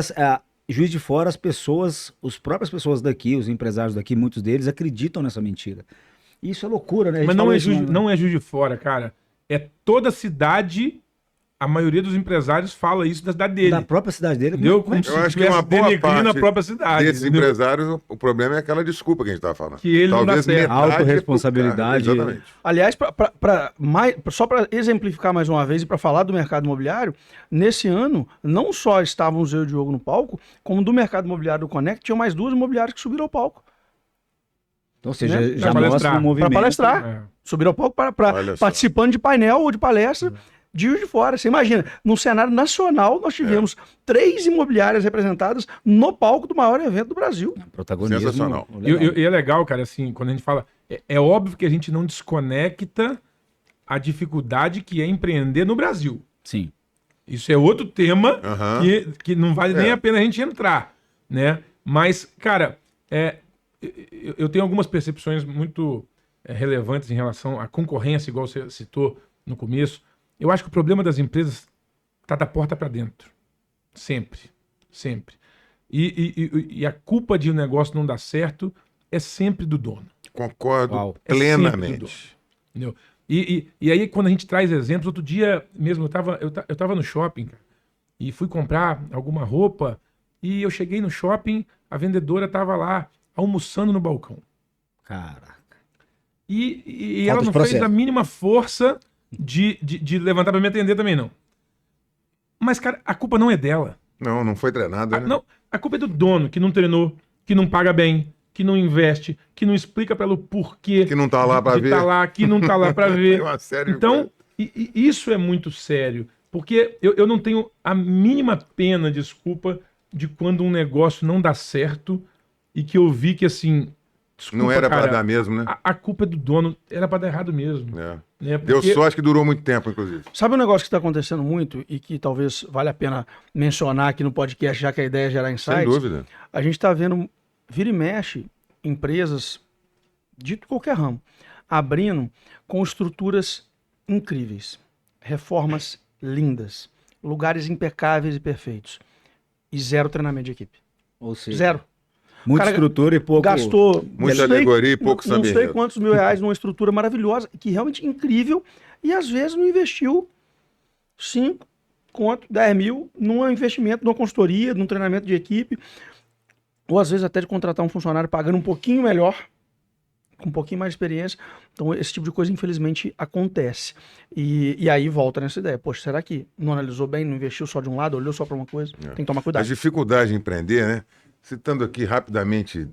Juiz de Fora, as próprias pessoas daqui, os empresários daqui, muitos deles acreditam nessa mentira. E isso é loucura, né? A gente Mas falou isso, não é Juiz de Fora, cara. É toda a cidade, a maioria dos empresários fala isso da cidade dele. da própria cidade dele. Entendeu? Como se Eu acho que tivesse uma boa denegrindo a parte própria cidade. desses entendeu? empresários, o problema é aquela desculpa que a gente estava falando. Que ele não dá certo. metade é pro Autorresponsabilidade. cara. Exatamente. Aliás, só para exemplificar mais uma vez e para falar do mercado imobiliário, nesse ano, não só estávamos eu e o Diogo no palco, como do mercado imobiliário do Connect, tinham mais duas imobiliárias que subiram ao palco. Então, ou seja, Né? já Pra mostra palestrar. o movimento. Para palestrar. É. Subiram ao palco Olha só. participando de painel ou de palestra de Juiz de Fora. Você imagina, num cenário nacional, nós tivemos 3 imobiliárias representadas no palco do maior evento do Brasil. Protagonismo. Sensacional. legal. E é legal, cara, assim, quando a gente fala. É óbvio que a gente não desconecta a dificuldade que é empreender no Brasil. Sim. Isso é outro tema Aham. que não vale nem É. a pena a gente entrar, né? Mas, cara, eu tenho algumas percepções muito relevantes em relação à concorrência, igual você citou no começo. Eu acho que o problema das empresas está da porta para dentro. Sempre. Sempre. E a culpa de um negócio não dar certo é sempre do dono. Concordo Uau. É sempre do dono. plenamente. Entendeu? E aí, quando a gente traz exemplos, outro dia mesmo, eu tava no shopping, cara, e fui comprar alguma roupa, e eu cheguei no shopping, a vendedora tava lá, almoçando no balcão. Caraca. E Falta ela de não processo. fez a mínima força de levantar pra me atender também, não. Mas, cara, a culpa não é dela. Não foi treinado, né? Não, a culpa é do dono, que não treinou, que não paga bem, que não investe, que não explica para ela o porquê Que não tá lá pra de ver. tá lá, que não tá lá para ver. Tem uma série de Então, e isso é muito sério, porque eu não tenho a mínima pena, desculpa, de quando um negócio não dá certo e que eu vi que, assim, desculpa, Não era cara, pra dar mesmo, né? a culpa é do dono, era para dar errado mesmo. É. Né? Deu Porque- sorte que durou muito tempo, inclusive. Sabe um negócio que está acontecendo muito e que talvez vale a pena mencionar aqui no podcast, já que a ideia é gerar Sem insights? dúvida. A gente está vendo, vira e mexe, empresas de qualquer ramo, abrindo com estruturas incríveis, reformas lindas, lugares impecáveis e perfeitos, e zero treinamento de equipe. Ou seja, Zero. muita cara estrutura e pouco... Gastou Muita não sei- alegoria e pouco não samba sei enredo. quantos mil reais numa estrutura maravilhosa, que realmente incrível, e às vezes não investiu 5 conto, 10 mil num investimento, numa consultoria, num treinamento de equipe, ou às vezes até de contratar um funcionário pagando um pouquinho melhor, com um pouquinho mais de experiência. Então esse tipo de coisa infelizmente acontece. E aí volta nessa ideia, poxa, será que não analisou bem, não investiu só de um lado, olhou só para uma coisa? Tem que tomar cuidado. As dificuldades de empreender, né? Citando aqui rapidamente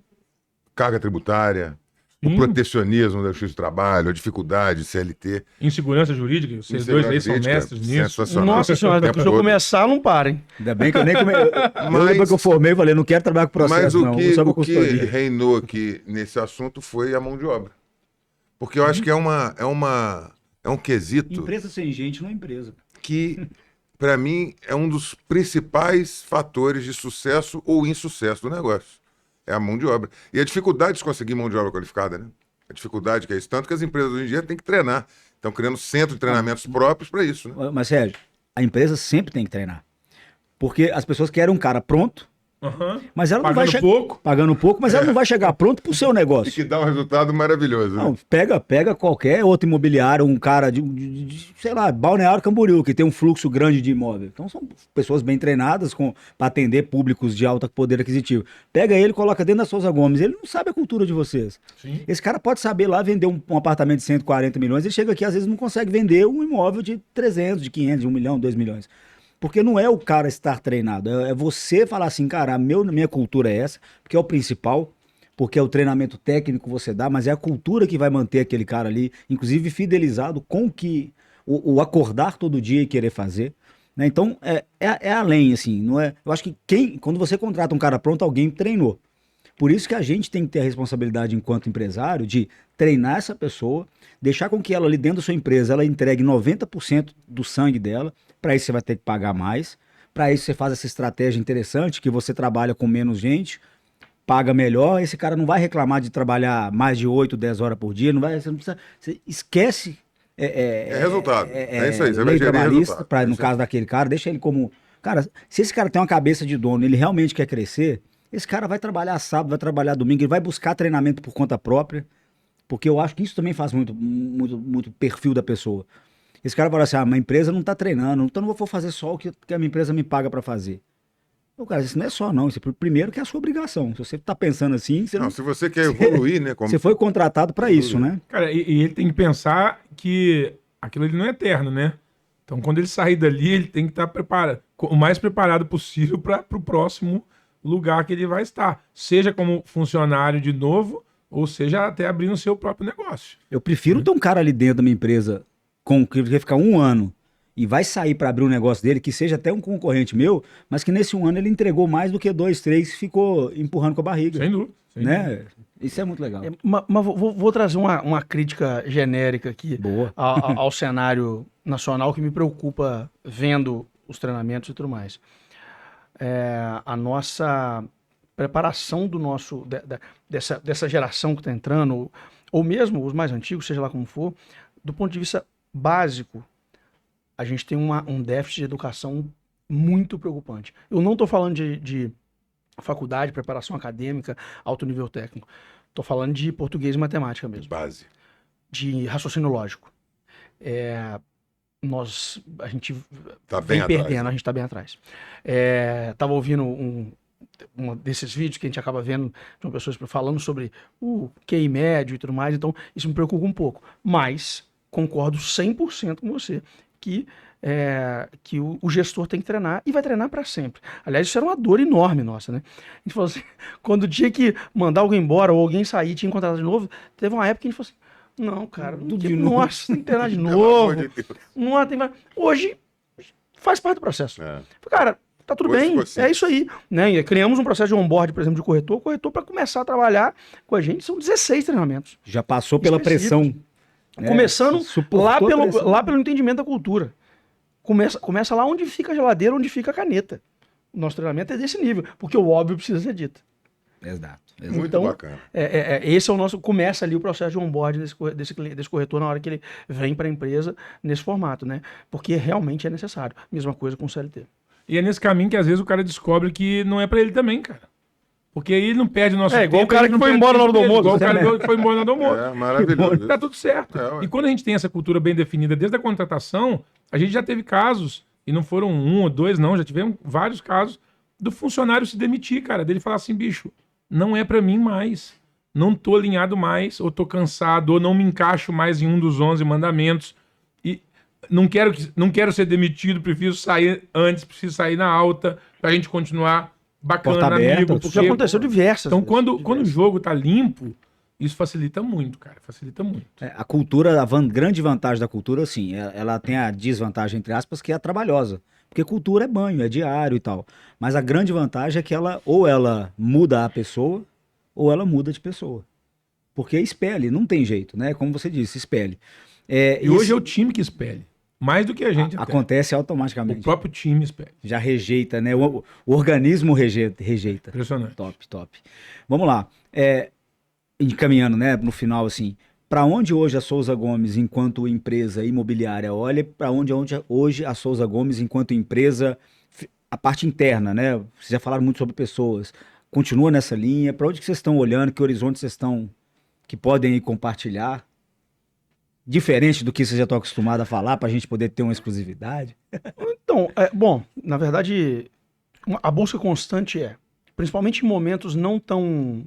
carga tributária, o Sim. protecionismo da justiça do trabalho, a dificuldade de CLT. Insegurança jurídica, vocês dois aí são jurídica, mestres nisso. sensacional. Nossa senhora, O tempo se eu todo. começar, não parem. Ainda bem que eu nem eu Mas- depois que eu formei, eu falei, não quero trabalhar com processo, Mas o não, que, só com o que consultoria. reinou aqui nesse assunto foi a mão de obra. Porque eu acho que é um quesito Empresa sem gente não é empresa. que, para mim, é um dos principais fatores de sucesso ou insucesso do negócio. É a mão de obra. E a dificuldade de conseguir mão de obra qualificada, né? A dificuldade que é isso. Tanto que as empresas hoje em dia têm que treinar. Estão criando centros de treinamentos próprios para isso, né? Mas, Sérgio, a empresa sempre tem que treinar. Porque as pessoas querem um cara pronto, Aham. mas ela não vai Pagando chegar... pouco. Pagando pouco, mas ela não vai chegar pronto pro seu E negócio. que dá um resultado maravilhoso. Né? Não, pega qualquer outro imobiliário, um cara sei lá, Balneário Camboriú, que tem um fluxo grande de imóvel. Então são pessoas bem treinadas para atender públicos de alto poder aquisitivo. Pega ele, coloca dentro da Souza Gomes. Ele não sabe a cultura de vocês. Sim. Esse cara pode saber lá vender um apartamento de 140 milhões, ele chega aqui às vezes não consegue vender um imóvel de 300, de 500, de 1 milhão, 2 milhões. Porque não é o cara estar treinado, é você falar assim, cara, minha cultura é essa, porque é o principal, porque é o treinamento técnico que você dá, mas é a cultura que vai manter aquele cara ali, inclusive fidelizado com o acordar todo dia e querer fazer. Né? Então, é além, assim, não é. Eu acho que quando você contrata um cara pronto, alguém treinou. Por isso que a gente tem que ter a responsabilidade enquanto empresário de treinar essa pessoa, deixar com que ela ali dentro da sua empresa, ela entregue 90% do sangue dela. Para isso você vai ter que pagar mais. Para isso você faz essa estratégia interessante, que você trabalha com menos gente, paga melhor, esse cara não vai reclamar de trabalhar mais de 8, 10 horas por dia, não vai, você não precisa, você esquece resultado. É isso aí, você vai lei gerir trabalhista, resultado. no caso daquele cara, deixa ele como... Cara, se esse cara tem uma cabeça de dono, ele realmente quer crescer, esse cara vai trabalhar sábado, vai trabalhar domingo, ele vai buscar treinamento por conta própria, porque eu acho que isso também faz muito perfil da pessoa. Esse cara fala assim, minha empresa não tá treinando, então não vou fazer só o que a minha empresa me paga para fazer. Ô, cara, isso não é só não, isso é primeiro que é a sua obrigação. Se você tá pensando assim, você Não, se você quer evoluir, né? Você foi contratado para isso, né? Cara, e ele tem que pensar que aquilo ali não é eterno, né? Então, quando ele sair dali, ele tem que estar preparado, o mais preparado possível para o próximo lugar que ele vai estar. Seja como funcionário de novo, ou seja, até abrindo o seu próprio negócio. Eu prefiro ter um cara ali dentro da minha empresa que vai ficar 1 ano e vai sair para abrir um negócio dele, que seja até um concorrente meu, mas que nesse 1 ano ele entregou mais do que 2, 3 e ficou empurrando com a barriga. Sem dúvida. Sem Né? dúvida. Isso é muito legal. Mas vou trazer uma crítica genérica aqui Boa. ao cenário nacional que me preocupa vendo os treinamentos e tudo mais. A nossa preparação dessa geração que está entrando, ou mesmo os mais antigos, seja lá como for, do ponto de vista básico, a gente tem um déficit de educação muito preocupante. Eu não estou falando de faculdade, preparação acadêmica, alto nível técnico. Estou falando de português e matemática mesmo. Base. De raciocínio lógico. A gente Tá vem bem perdendo, atrás, né? a gente está bem atrás. Tava ouvindo um desses vídeos que a gente acaba vendo de uma pessoa falando sobre o QI médio e tudo mais, então isso me preocupa um pouco. Mas concordo 100% com você que o gestor tem que treinar e vai treinar para sempre. Aliás, isso era uma dor enorme nossa, né? A gente falou assim, quando tinha que mandar alguém embora ou alguém sair, tinha que contratar de novo, teve uma época que a gente falou assim, não, cara, nossa, tem que treinar de Pelo novo. amor de Deus. Não tem mais. Hoje faz parte do processo. É. Cara, tá tudo Hoje bem, ficou assim. é isso aí. Né? E criamos um processo de onboard, por exemplo, de corretor. O corretor, para começar a trabalhar com a gente, são 16 treinamentos. Já passou pela pressão. Começando suportou a pressão. lá pelo entendimento da cultura. Começa lá onde fica a geladeira, onde fica a caneta. O nosso treinamento é desse nível, porque o óbvio precisa ser dito. Exato. Muito Então, bacana. Esse é o nosso. Começa ali o processo de onboard desse corretor na hora que ele vem para a empresa nesse formato, né? Porque realmente é necessário. Mesma coisa com o CLT. E é nesse caminho que às vezes o cara descobre que não é pra ele também, cara. Porque aí ele não perde o nosso tempo. igual o cara ele que não foi perde embora na hora do tempo dele, almoço. Igual o cara que foi embora na hora do almoço. É maravilhoso. Tá tudo certo. Ué. E quando a gente tem essa cultura bem definida desde a contratação, a gente já teve casos, e não foram 1 ou 2, não, já tivemos vários casos, do funcionário se demitir, cara, dele falar assim, bicho, não é pra mim mais, não tô alinhado mais, ou tô cansado, ou não me encaixo mais em um dos 11 mandamentos, e não quero ser demitido, prefiro sair antes, preciso sair na alta, pra gente continuar bacana, Porta aberta, amigo. tudo O que aconteceu diversas Então, vezes. quando o jogo tá limpo, isso facilita muito, cara. Facilita muito. A cultura, grande vantagem da cultura, assim, ela tem a desvantagem, entre aspas, que é a trabalhosa. Porque cultura é banho, é diário e tal. Mas a grande vantagem é que ela muda a pessoa, ou ela muda de pessoa. Porque espelhe, não tem jeito, né? Como você disse, espelhe. E hoje é o time que espelhe. Mais do que a gente até. Acontece O automaticamente. próprio time espelha. Já rejeita, né? O organismo rejeita. Impressionante. Top. Vamos lá. Encaminhando, né, no final, assim, para onde hoje a Souza Gomes, enquanto empresa imobiliária, olha, para onde hoje a Souza Gomes, enquanto empresa, a parte interna, né? Vocês já falaram muito sobre pessoas. Continua nessa linha? Para onde que vocês estão olhando? Que horizonte vocês estão, que podem aí compartilhar? Diferente do que vocês já estão acostumados a falar, para a gente poder ter uma exclusividade? Então, bom, na verdade, a busca constante principalmente em momentos não tão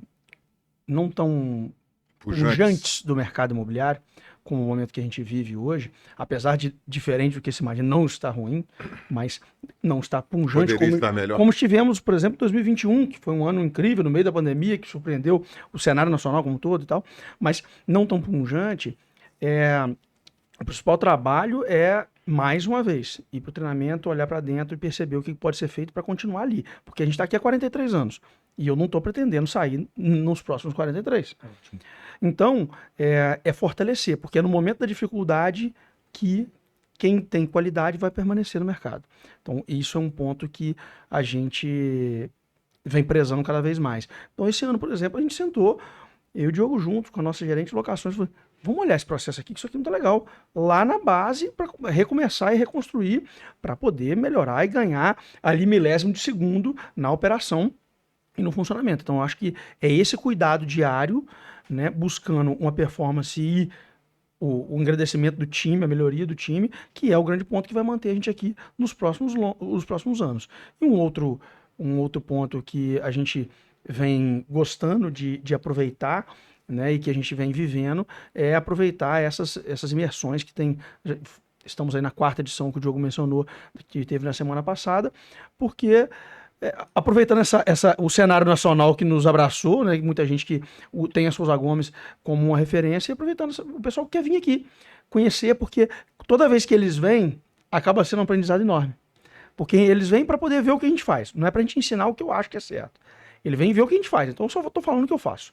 pujantes do mercado imobiliário, como o momento que a gente vive hoje, apesar de diferente do que se imagina, não está ruim, mas não está pungente Poderia estar melhor. como estivemos, por exemplo, em 2021, que foi um ano incrível, no meio da pandemia, que surpreendeu o cenário nacional como um todo e tal, mas não tão pungente. O principal trabalho é, mais uma vez, ir para o treinamento, olhar para dentro e perceber o que pode ser feito para continuar ali. Porque a gente está aqui há 43 anos. E eu não estou pretendendo sair nos próximos 43. Então, é fortalecer, porque é no momento da dificuldade que quem tem qualidade vai permanecer no mercado. Então, isso é um ponto que a gente vem prezando cada vez mais. Então, esse ano, por exemplo, a gente sentou, eu e o Diogo juntos, com a nossa gerente de locações, falou, vamos olhar esse processo aqui, que isso aqui não tá legal. Lá na base, para recomeçar e reconstruir, para poder melhorar e ganhar ali milésimo de segundo na operação e no funcionamento. Então, eu acho que é esse cuidado diário, né, buscando uma performance e o engrandecimento do time, a melhoria do time, que é o grande ponto que vai manter a gente aqui nos próximos anos. E um outro ponto que a gente vem gostando de aproveitar, né, e que a gente vem vivendo, é aproveitar essas imersões que tem. Estamos aí na 4ª edição que o Diogo mencionou, que teve na semana passada, porque aproveitando o cenário nacional que nos abraçou, né, muita gente que tem a Souza Gomes como uma referência, e aproveitando o pessoal que quer vir aqui conhecer, porque toda vez que eles vêm, acaba sendo um aprendizado enorme. Porque eles vêm para poder ver o que a gente faz, não é para a gente ensinar o que eu acho que é certo. Ele vem ver o que a gente faz, então eu só estou falando o que eu faço.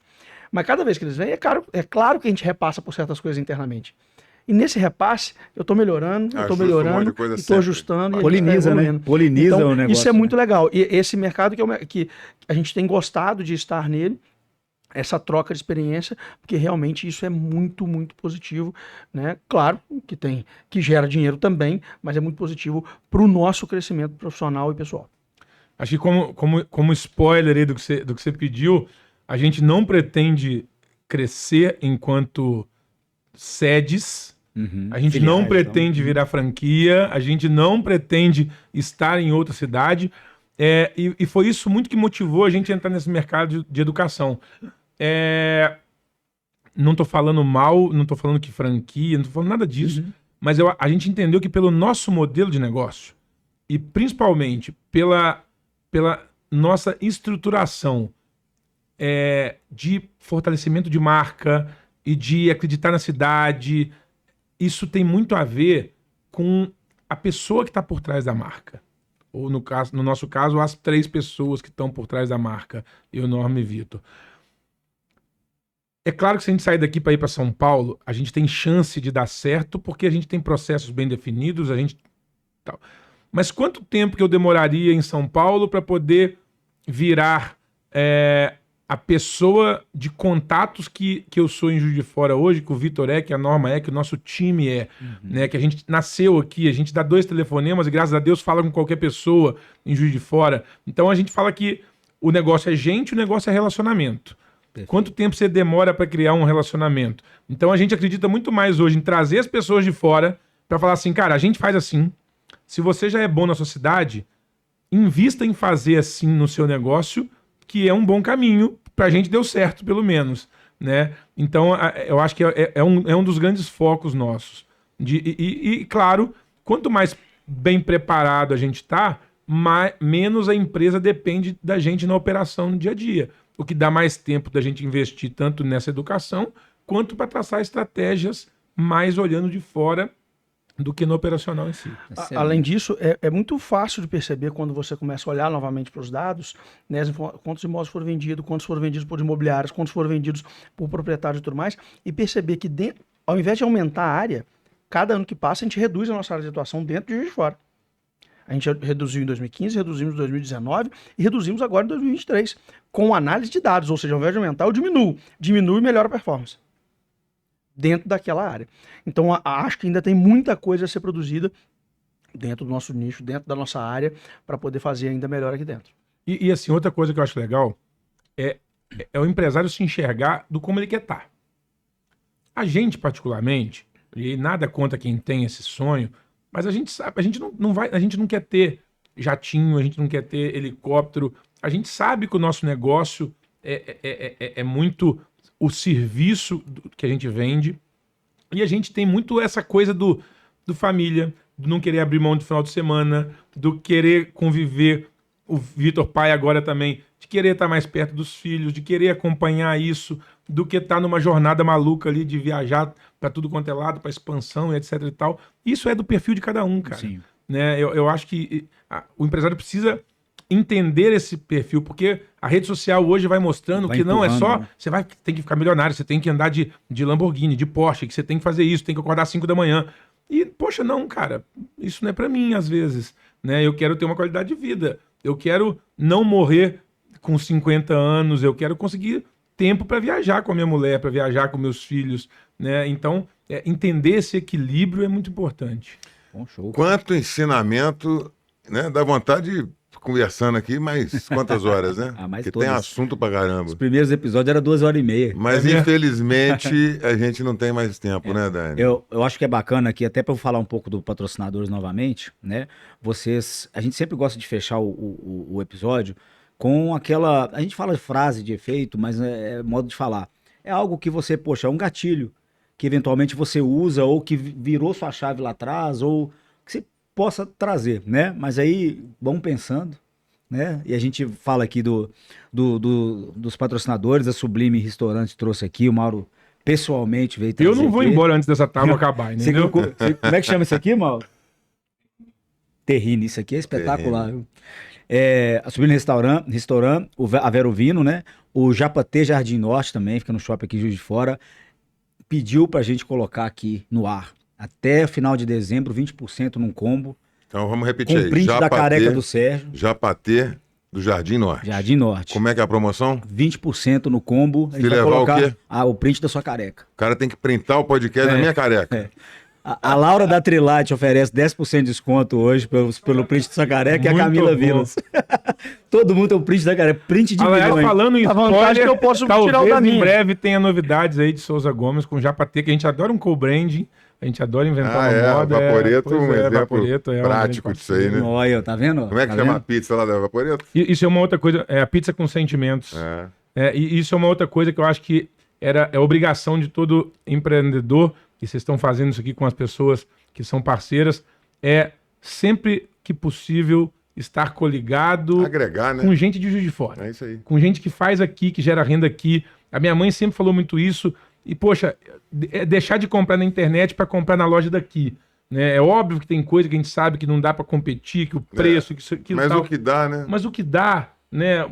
Mas cada vez que eles vêm, é claro que a gente repassa por certas coisas internamente. E nesse repasse, eu estou melhorando, e estou ajustando. Poliniza, né? Poliniza então, o negócio. Isso é muito legal. E esse mercado que a gente tem gostado de estar nele, essa troca de experiência, porque realmente isso é muito, muito positivo, né? Claro que gera dinheiro também, mas é muito positivo para o nosso crescimento profissional e pessoal. Acho que como spoiler aí do que você pediu, a gente não pretende crescer enquanto sedes, a gente não pretende virar franquia, a gente não pretende estar em outra cidade, e foi isso muito que motivou a gente a entrar nesse mercado de educação. Não tô falando mal, não tô falando que franquia, não tô falando nada disso, mas a gente entendeu que pelo nosso modelo de negócio, e principalmente pela nossa estruturação de fortalecimento de marca e de acreditar na cidade, isso tem muito a ver com a pessoa que está por trás da marca. Ou no nosso caso, as 3 pessoas que estão por trás da marca, eu, Norma e Vitor. É claro que se a gente sair daqui para ir para São Paulo, a gente tem chance de dar certo, porque a gente tem processos bem definidos, tal. Mas quanto tempo que eu demoraria em São Paulo para poder virar a pessoa de contatos que eu sou em Juiz de Fora hoje, que o Vitor que a Norma que o nosso time né? Que a gente nasceu aqui, a gente dá 2 telefonemas e graças a Deus fala com qualquer pessoa em Juiz de Fora. Então a gente fala que o negócio é gente, o negócio é relacionamento. Perfeito. Quanto tempo você demora para criar um relacionamento? Então a gente acredita muito mais hoje em trazer as pessoas de fora para falar assim, cara, a gente faz assim. Se você já é bom na sua cidade, invista em fazer assim no seu negócio, que é um bom caminho, pra gente deu certo, pelo menos, né? Então, eu acho que é um dos grandes focos nossos. E, claro, quanto mais bem preparado a gente tá, menos a empresa depende da gente na operação no dia a dia. O que dá mais tempo da gente investir tanto nessa educação, quanto para traçar estratégias mais olhando de fora do que no operacional em si. Além disso, é muito fácil de perceber quando você começa a olhar novamente para os dados, né, quantos imóveis foram vendidos, quantos foram vendidos por imobiliários, quantos foram vendidos por proprietários e tudo mais, e perceber que ao invés de aumentar a área, cada ano que passa a gente reduz a nossa área de atuação dentro de Juiz de Fora. A gente reduziu em 2015, reduzimos em 2019 e reduzimos agora em 2023, com análise de dados, ou seja, ao invés de aumentar, eu diminuo e melhora a performance dentro daquela área. Então, acho que ainda tem muita coisa a ser produzida dentro do nosso nicho, dentro da nossa área, para poder fazer ainda melhor aqui dentro. E assim, outra coisa que eu acho legal é o empresário se enxergar do como ele quer estar. A gente, particularmente, e nada contra quem tem esse sonho, mas a gente sabe, a gente não quer ter jatinho, a gente não quer ter helicóptero, a gente sabe que o nosso negócio é muito o serviço que a gente vende, e a gente tem muito essa coisa do família, do não querer abrir mão do final de semana, do querer conviver, o Vitor pai agora também, de querer estar mais perto dos filhos, de querer acompanhar isso, do que estar numa jornada maluca ali de viajar para tudo quanto é lado, para expansão, etc e tal. Isso é do perfil de cada um, cara. Sim. Né? Eu acho que o empresário precisa entender esse perfil, porque a rede social hoje vai mostrando Vai que não é só, empurrando, né? você tem que ficar milionário, você tem que andar de Lamborghini, de Porsche, que você tem que fazer isso, tem que acordar às 5 da manhã. E, poxa, não, cara, isso não é pra mim, às vezes, né? Eu quero ter uma qualidade de vida, eu quero não morrer com 50 anos, eu quero conseguir tempo para viajar com a minha mulher, para viajar com meus filhos, né? Então, entender esse equilíbrio é muito importante. Bom show. Quanto ensinamento, né? Dá vontade de conversando aqui, mas quantas horas, né? Mais Porque todas. tem assunto pra caramba. Os primeiros episódios era 2h30. Mas infelizmente a gente não tem mais tempo, né, Dani? Eu acho que é bacana aqui, até para eu falar um pouco do patrocinadores novamente, né? A gente sempre gosta de fechar o episódio com aquela. A gente fala de frase de efeito, mas é modo de falar. É algo que você, poxa, é um gatilho que eventualmente você usa ou que virou sua chave lá atrás ou que você possa trazer, né? Mas aí vamos pensando, né? E a gente fala aqui dos patrocinadores, a Sublime Restaurante trouxe aqui, o Mauro pessoalmente veio trazer Eu não vou aqui. embora antes dessa tábua acabar, Você entendeu? como é que chama isso aqui, Mauro? Terrine, isso aqui é espetacular. Viu? A Sublime Restaurant, a Vero Vino, né? O Japatê Jardim Norte também, fica no shopping aqui em Juiz de Fora, pediu pra gente colocar aqui no ar. Até final de dezembro, 20% num combo. Então vamos repetir Com aí. o print da Japatê, careca do Sérgio. Japatê do Jardim Norte. Jardim Norte. Como é que é a promoção? 20% no combo. A Se gente vai levar o colocar quê? o print da sua careca. O cara tem que printar o podcast na minha careca. A Laura da Trilate oferece 10% de desconto hoje pelo print da sua careca e a Muito Camila bom. Vilas. Todo mundo tem o print da careca. Print de Aliás, milhões. falando em A vantagem spoiler, é que eu posso talvez tirar o da em minha. breve tenha novidades aí de Souza Gomes com Japatê, que a gente adora um co-branding, a gente adora inventar uma moda. Vaporeto, pois um exemplo Vaporeto uma prático grande disso aí, né? Olha, tá vendo? Como é que Tá chama a vendo? pizza lá da Vaporeto? Isso é uma outra coisa, a pizza com sentimentos. E isso é uma outra coisa que eu acho que é obrigação de todo empreendedor, e vocês estão fazendo isso aqui com as pessoas que são parceiras, é sempre que possível estar coligado Agregar, né? com gente de Juiz de Fora. É isso aí. Com gente que faz aqui, que gera renda aqui. A minha mãe sempre falou muito isso. E, poxa, deixar de comprar na internet para comprar na loja daqui. Né? É óbvio que tem coisa que a gente sabe que não dá para competir, que o preço, que isso aqui Mas tal. o que dá, né? Mas o que dá, né?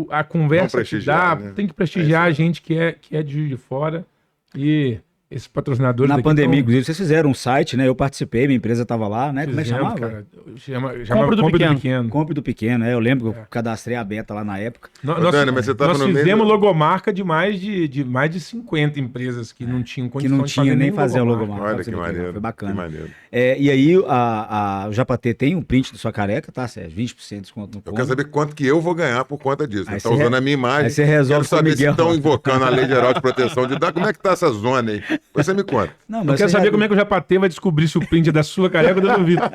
A conversa Vamos que prestigiar, dá, né? tem que prestigiar a gente que é de Juiz de Fora. E esses patrocinadores Na daqui pandemia, tão- inclusive, vocês fizeram um site, né? Eu participei, minha empresa tava lá, né? Como é que fizemos, chamava? cara. Chama Compra do Compra Pequeno. Compre do Pequeno, né? Eu lembro que eu cadastrei a beta lá na época. Nós, Dani, mas você tava nós no meio fizemos do- logomarca de mais de 50 empresas que não tinham Que condição não de tinha nem nenhum fazer o logomarca. logomarca. Olha que maneiro. Foi bacana. Que maneiro. E aí, o Japatê tem um print da sua careca, tá, Sérgio? 20% de desconto no Eu combo. quero saber quanto que eu vou ganhar por conta disso. Aí Tá você usando re- a minha imagem. aí você resolve Quero saber com o se Miguel. estão invocando a Lei Geral de Proteção de Dados. Como é que tá essa zona aí? Depois você me conta. Não, Eu quero saber como é que o Japatê vai descobrir se o print é da sua careca ou da do Vitor.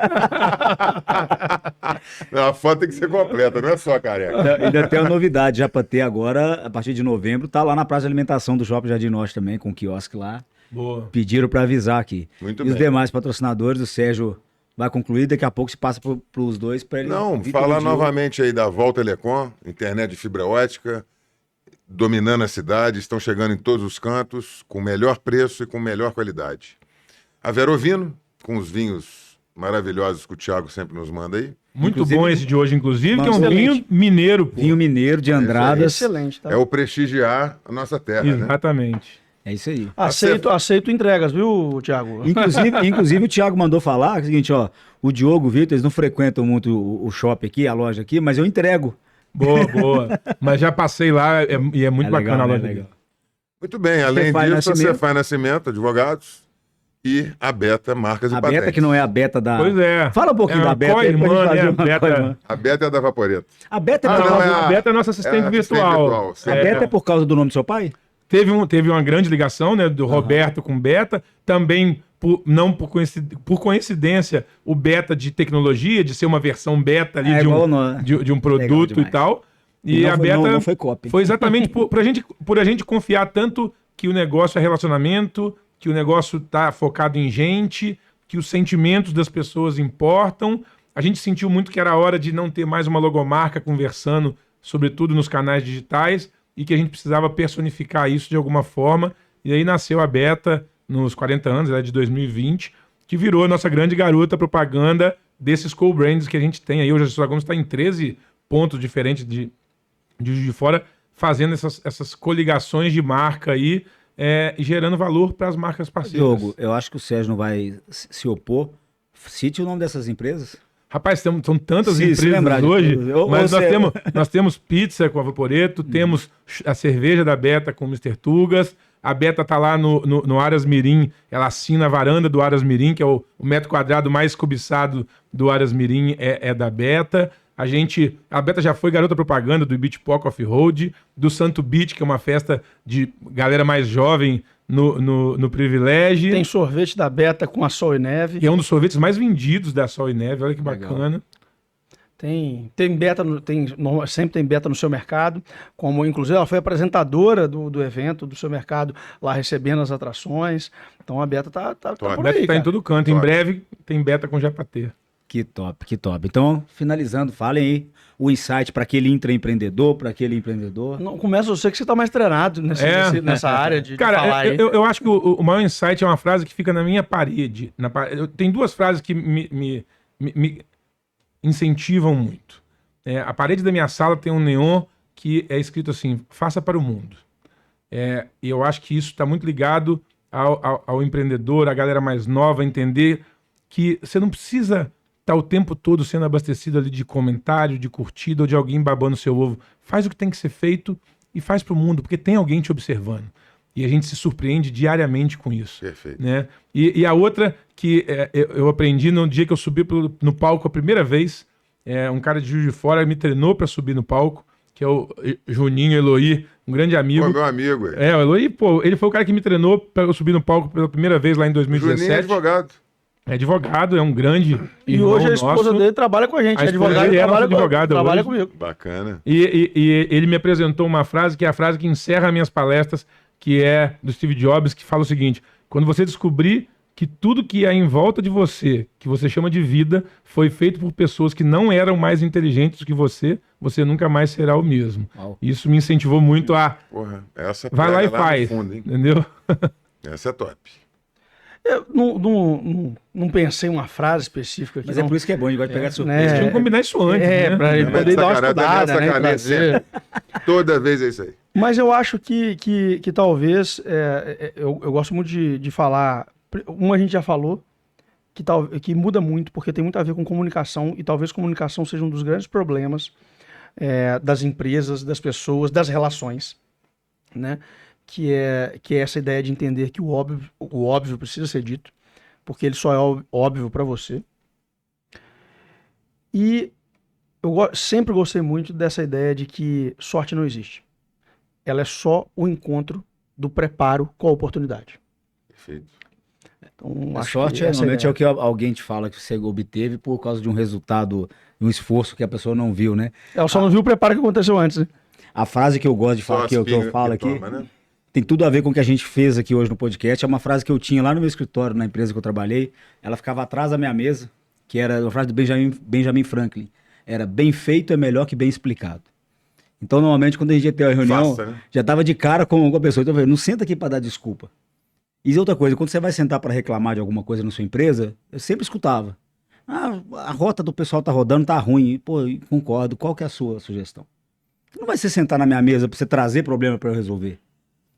Não, a foto tem que ser completa, não é só a careca. Ainda tem uma novidade, Japatê agora, a partir de novembro, tá lá na praça de alimentação do Shopping Jardim Norte também, com o quiosque lá. Boa. Pediram para avisar aqui. Muito E os bem. demais patrocinadores, o Sérgio vai concluir, daqui a pouco se passa pros dois para ele. Não, Vitor falar e Diogo. novamente aí da Vol Telecom, internet de fibra ótica, dominando a cidade, estão chegando em todos os cantos, com melhor preço e com melhor qualidade. A Verovino, com os vinhos maravilhosos que o Thiago sempre nos manda aí. Muito Inclusive- bom esse de hoje, inclusive, que é um Excelente. vinho mineiro. Pô. Vinho Mineiro de Andradas. Excelente, tá? É o prestigiar a nossa terra, né? Exatamente. É isso aí. Aceito entregas, viu, Thiago? Inclusive o Thiago mandou falar que é o seguinte, ó, o Diogo, o Vitor, eles não frequentam muito o shopping aqui, a loja aqui, mas eu entrego. Boa, boa. Mas já passei lá e é muito É bacana legal, a né? loja. Legal. Muito bem, além Cefaz disso, Nascimento. a Cefaz Nascimento, advogados, e a Beta Marcas e A Patentes. beta que não é a beta da... Pois é. Fala um pouquinho É da uma beta aí pra co-irmã, gente fazer né? uma Beta- co-irmã. A Beta é da Vaporeto. A beta é Ah, por não, causa... A Beta é nossa assistente assistente virtual. virtual, sim. A beta é por causa do nome do seu pai? Teve uma grande ligação, né, do Roberto com Beta, também por coincidência, o Beta de tecnologia, de ser uma versão beta ali Igual no- de um produto e demais. tal. E E não a foi- Beta não foi copy. foi exatamente por a gente confiar tanto que o negócio é relacionamento, que o negócio tá focado em gente, que os sentimentos das pessoas importam. A gente sentiu muito que era hora de não ter mais uma logomarca conversando, sobretudo nos canais digitais, e que a gente precisava personificar isso de alguma forma. E aí nasceu a Beta nos 40 anos, ela é de 2020, que virou a nossa grande garota propaganda desses co-brands que a gente tem aí. Hoje a Souza Gomes está em 13 pontos diferentes de Juiz de Fora, fazendo essas coligações de marca aí, gerando valor para as marcas parceiras. Diogo, eu acho que o Sérgio não vai se opor. Cite o nome dessas empresas. Rapaz, são tantas Se empresas lembrar de hoje, tudo. mas nós temos pizza com a Vaporetto, temos a cerveja da Beta com o Mr. Tugas, a Beta tá lá no Aras Mirim, ela assina a varanda do Aras Mirim, que é o metro quadrado mais cobiçado do Aras Mirim, é da Beta. A Beta já foi garota propaganda do Beach Poc Off-Road, do Santo Beach, que é uma festa de galera mais jovem no Privilégio. Tem sorvete da Beta com a Sol e Neve. Que é um dos sorvetes mais vendidos da Sol e Neve, olha que bacana. Tem beta, sempre tem beta no Seu Mercado, como inclusive ela foi apresentadora do evento do Seu Mercado, lá recebendo as atrações. Então a beta tá por A Beta aí, tá em cara. todo canto. Top. Em breve tem Beta com Japatê. Que top, que top. Então, finalizando, falem aí o insight para aquele intraempreendedor, para aquele empreendedor. Não, começa você que você tá mais treinado nessa área de Cara, falar aí. eu acho que o maior insight é uma frase que fica na minha parede. Tem duas frases que me incentivam muito. A parede da minha sala tem um neon que é escrito assim: faça para o mundo. E eu acho que isso está muito ligado ao empreendedor, à galera mais nova, entender que você não precisa estar o tempo todo sendo abastecido ali de comentário, de curtida ou de alguém babando seu ovo. Faz o que tem que ser feito e faz para o mundo, porque tem alguém te observando. E a gente se surpreende diariamente com isso. Perfeito. Né? E a outra que eu aprendi no dia que eu subi no palco a primeira vez, um cara de Juiz de Fora me treinou para subir no palco, que é o Juninho Eloy, um grande amigo. Pô, meu amigo. O Eloy, pô, ele foi o cara que me treinou para eu subir no palco pela primeira vez lá em 2017. Juninho é advogado. É advogado, é um grande E irmão hoje a esposa nosso. dele trabalha com a gente, A é esposa advogado, dele era trabalha hoje. comigo. Bacana. E ele me apresentou uma frase que é a frase que encerra minhas palestras, que é do Steve Jobs, que fala o seguinte: quando você descobrir que tudo que há em volta de você, que você chama de vida, foi feito por pessoas que não eram mais inteligentes do que você nunca mais será o mesmo. Uau. Isso me incentivou muito a... Porra, essa Vai lá e pega no faz, fundo, hein? entendeu? Essa é top. Eu não pensei em uma frase específica aqui. Mas não. é por isso que é bom, a gente gosta de pegar de Eles surpresa. tinham que combinar isso antes, né? Pra ele Não, poder dar uma sacanagem, estudada, também é né? sacanagem trazer. Toda vez é isso aí. Mas eu acho que talvez, eu gosto muito de falar, a gente já falou, que muda muito, porque tem muito a ver com comunicação, e talvez comunicação seja um dos grandes problemas das empresas, das pessoas, das relações, né? Que é essa ideia de entender que o óbvio precisa ser dito, porque ele só é óbvio para você. E eu sempre gostei muito dessa ideia de que sorte não existe. Ela é só o encontro do preparo com a oportunidade. Perfeito. Então, A acho sorte que essa normalmente é é o que alguém te fala que você obteve por causa de um resultado, um esforço que a pessoa não viu, né? Ela só não viu o preparo que aconteceu antes, né? A frase que eu gosto de Só falar, as que eu pingas falo que aqui, toma, né? tem tudo a ver com o que a gente fez aqui hoje no podcast. É uma frase que eu tinha lá no meu escritório, na empresa que eu trabalhei. Ela ficava atrás da minha mesa, que era uma frase do Benjamin Franklin. Era: bem feito é melhor que bem explicado. Então, normalmente, quando a gente ia ter uma reunião, Faça, né? já tava de cara com a pessoa. Então, eu falei: não senta aqui para dar desculpa. E outra coisa, quando você vai sentar para reclamar de alguma coisa na sua empresa, eu sempre escutava: a rota do pessoal tá rodando, tá ruim. Pô, concordo. Qual que é a sua sugestão? Não vai ser sentar na minha mesa para você trazer problema para eu resolver.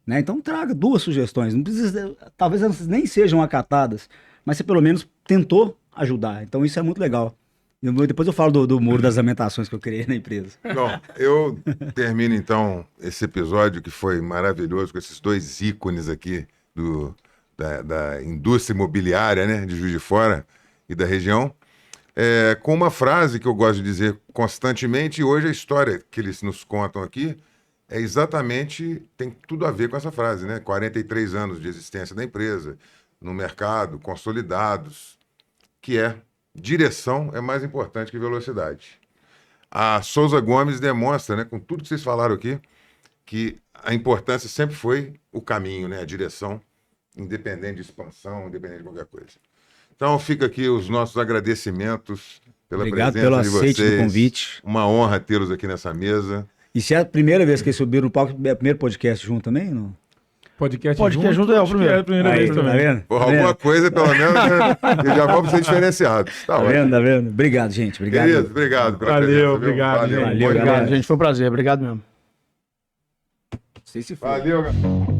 Né? Então traga 2 sugestões. Não precisa, talvez elas nem sejam acatadas, mas você pelo menos tentou ajudar. Então isso é muito legal. Depois eu falo do muro das lamentações que eu criei na empresa. Bom, eu termino então esse episódio que foi maravilhoso com esses 2 ícones aqui da indústria imobiliária, né, de Juiz de Fora e da região, com uma frase que eu gosto de dizer constantemente, e hoje a história que eles nos contam aqui tem tudo a ver com essa frase, né? 43 anos de existência da empresa, no mercado, consolidados, que direção é mais importante que velocidade. A Souza Gomes demonstra, né, com tudo que vocês falaram aqui, que a importância sempre foi o caminho, né, a direção, independente de expansão, independente de qualquer coisa. Então fica aqui os nossos agradecimentos pela Obrigado presença pelo de aceite vocês. do convite. Uma honra tê-los aqui nessa mesa. E se é a primeira vez que eles subiram no palco, é o primeiro podcast junto também? Não? Podcast junto é o acho que primeiro. É a primeira Aí, vez tá também. vendo? Por Tá alguma vendo? coisa, pelo menos, né? E já vamos ser diferenciados. Tá, Tá ótimo. vendo? Tá vendo? Obrigado, gente. Obrigado. Querido, obrigado pela Valeu, presença, viu? obrigado, gente. Valeu, Valeu, bom galera. Obrigado, gente. Foi um prazer. Obrigado mesmo. Não sei se foi. Valeu, galera.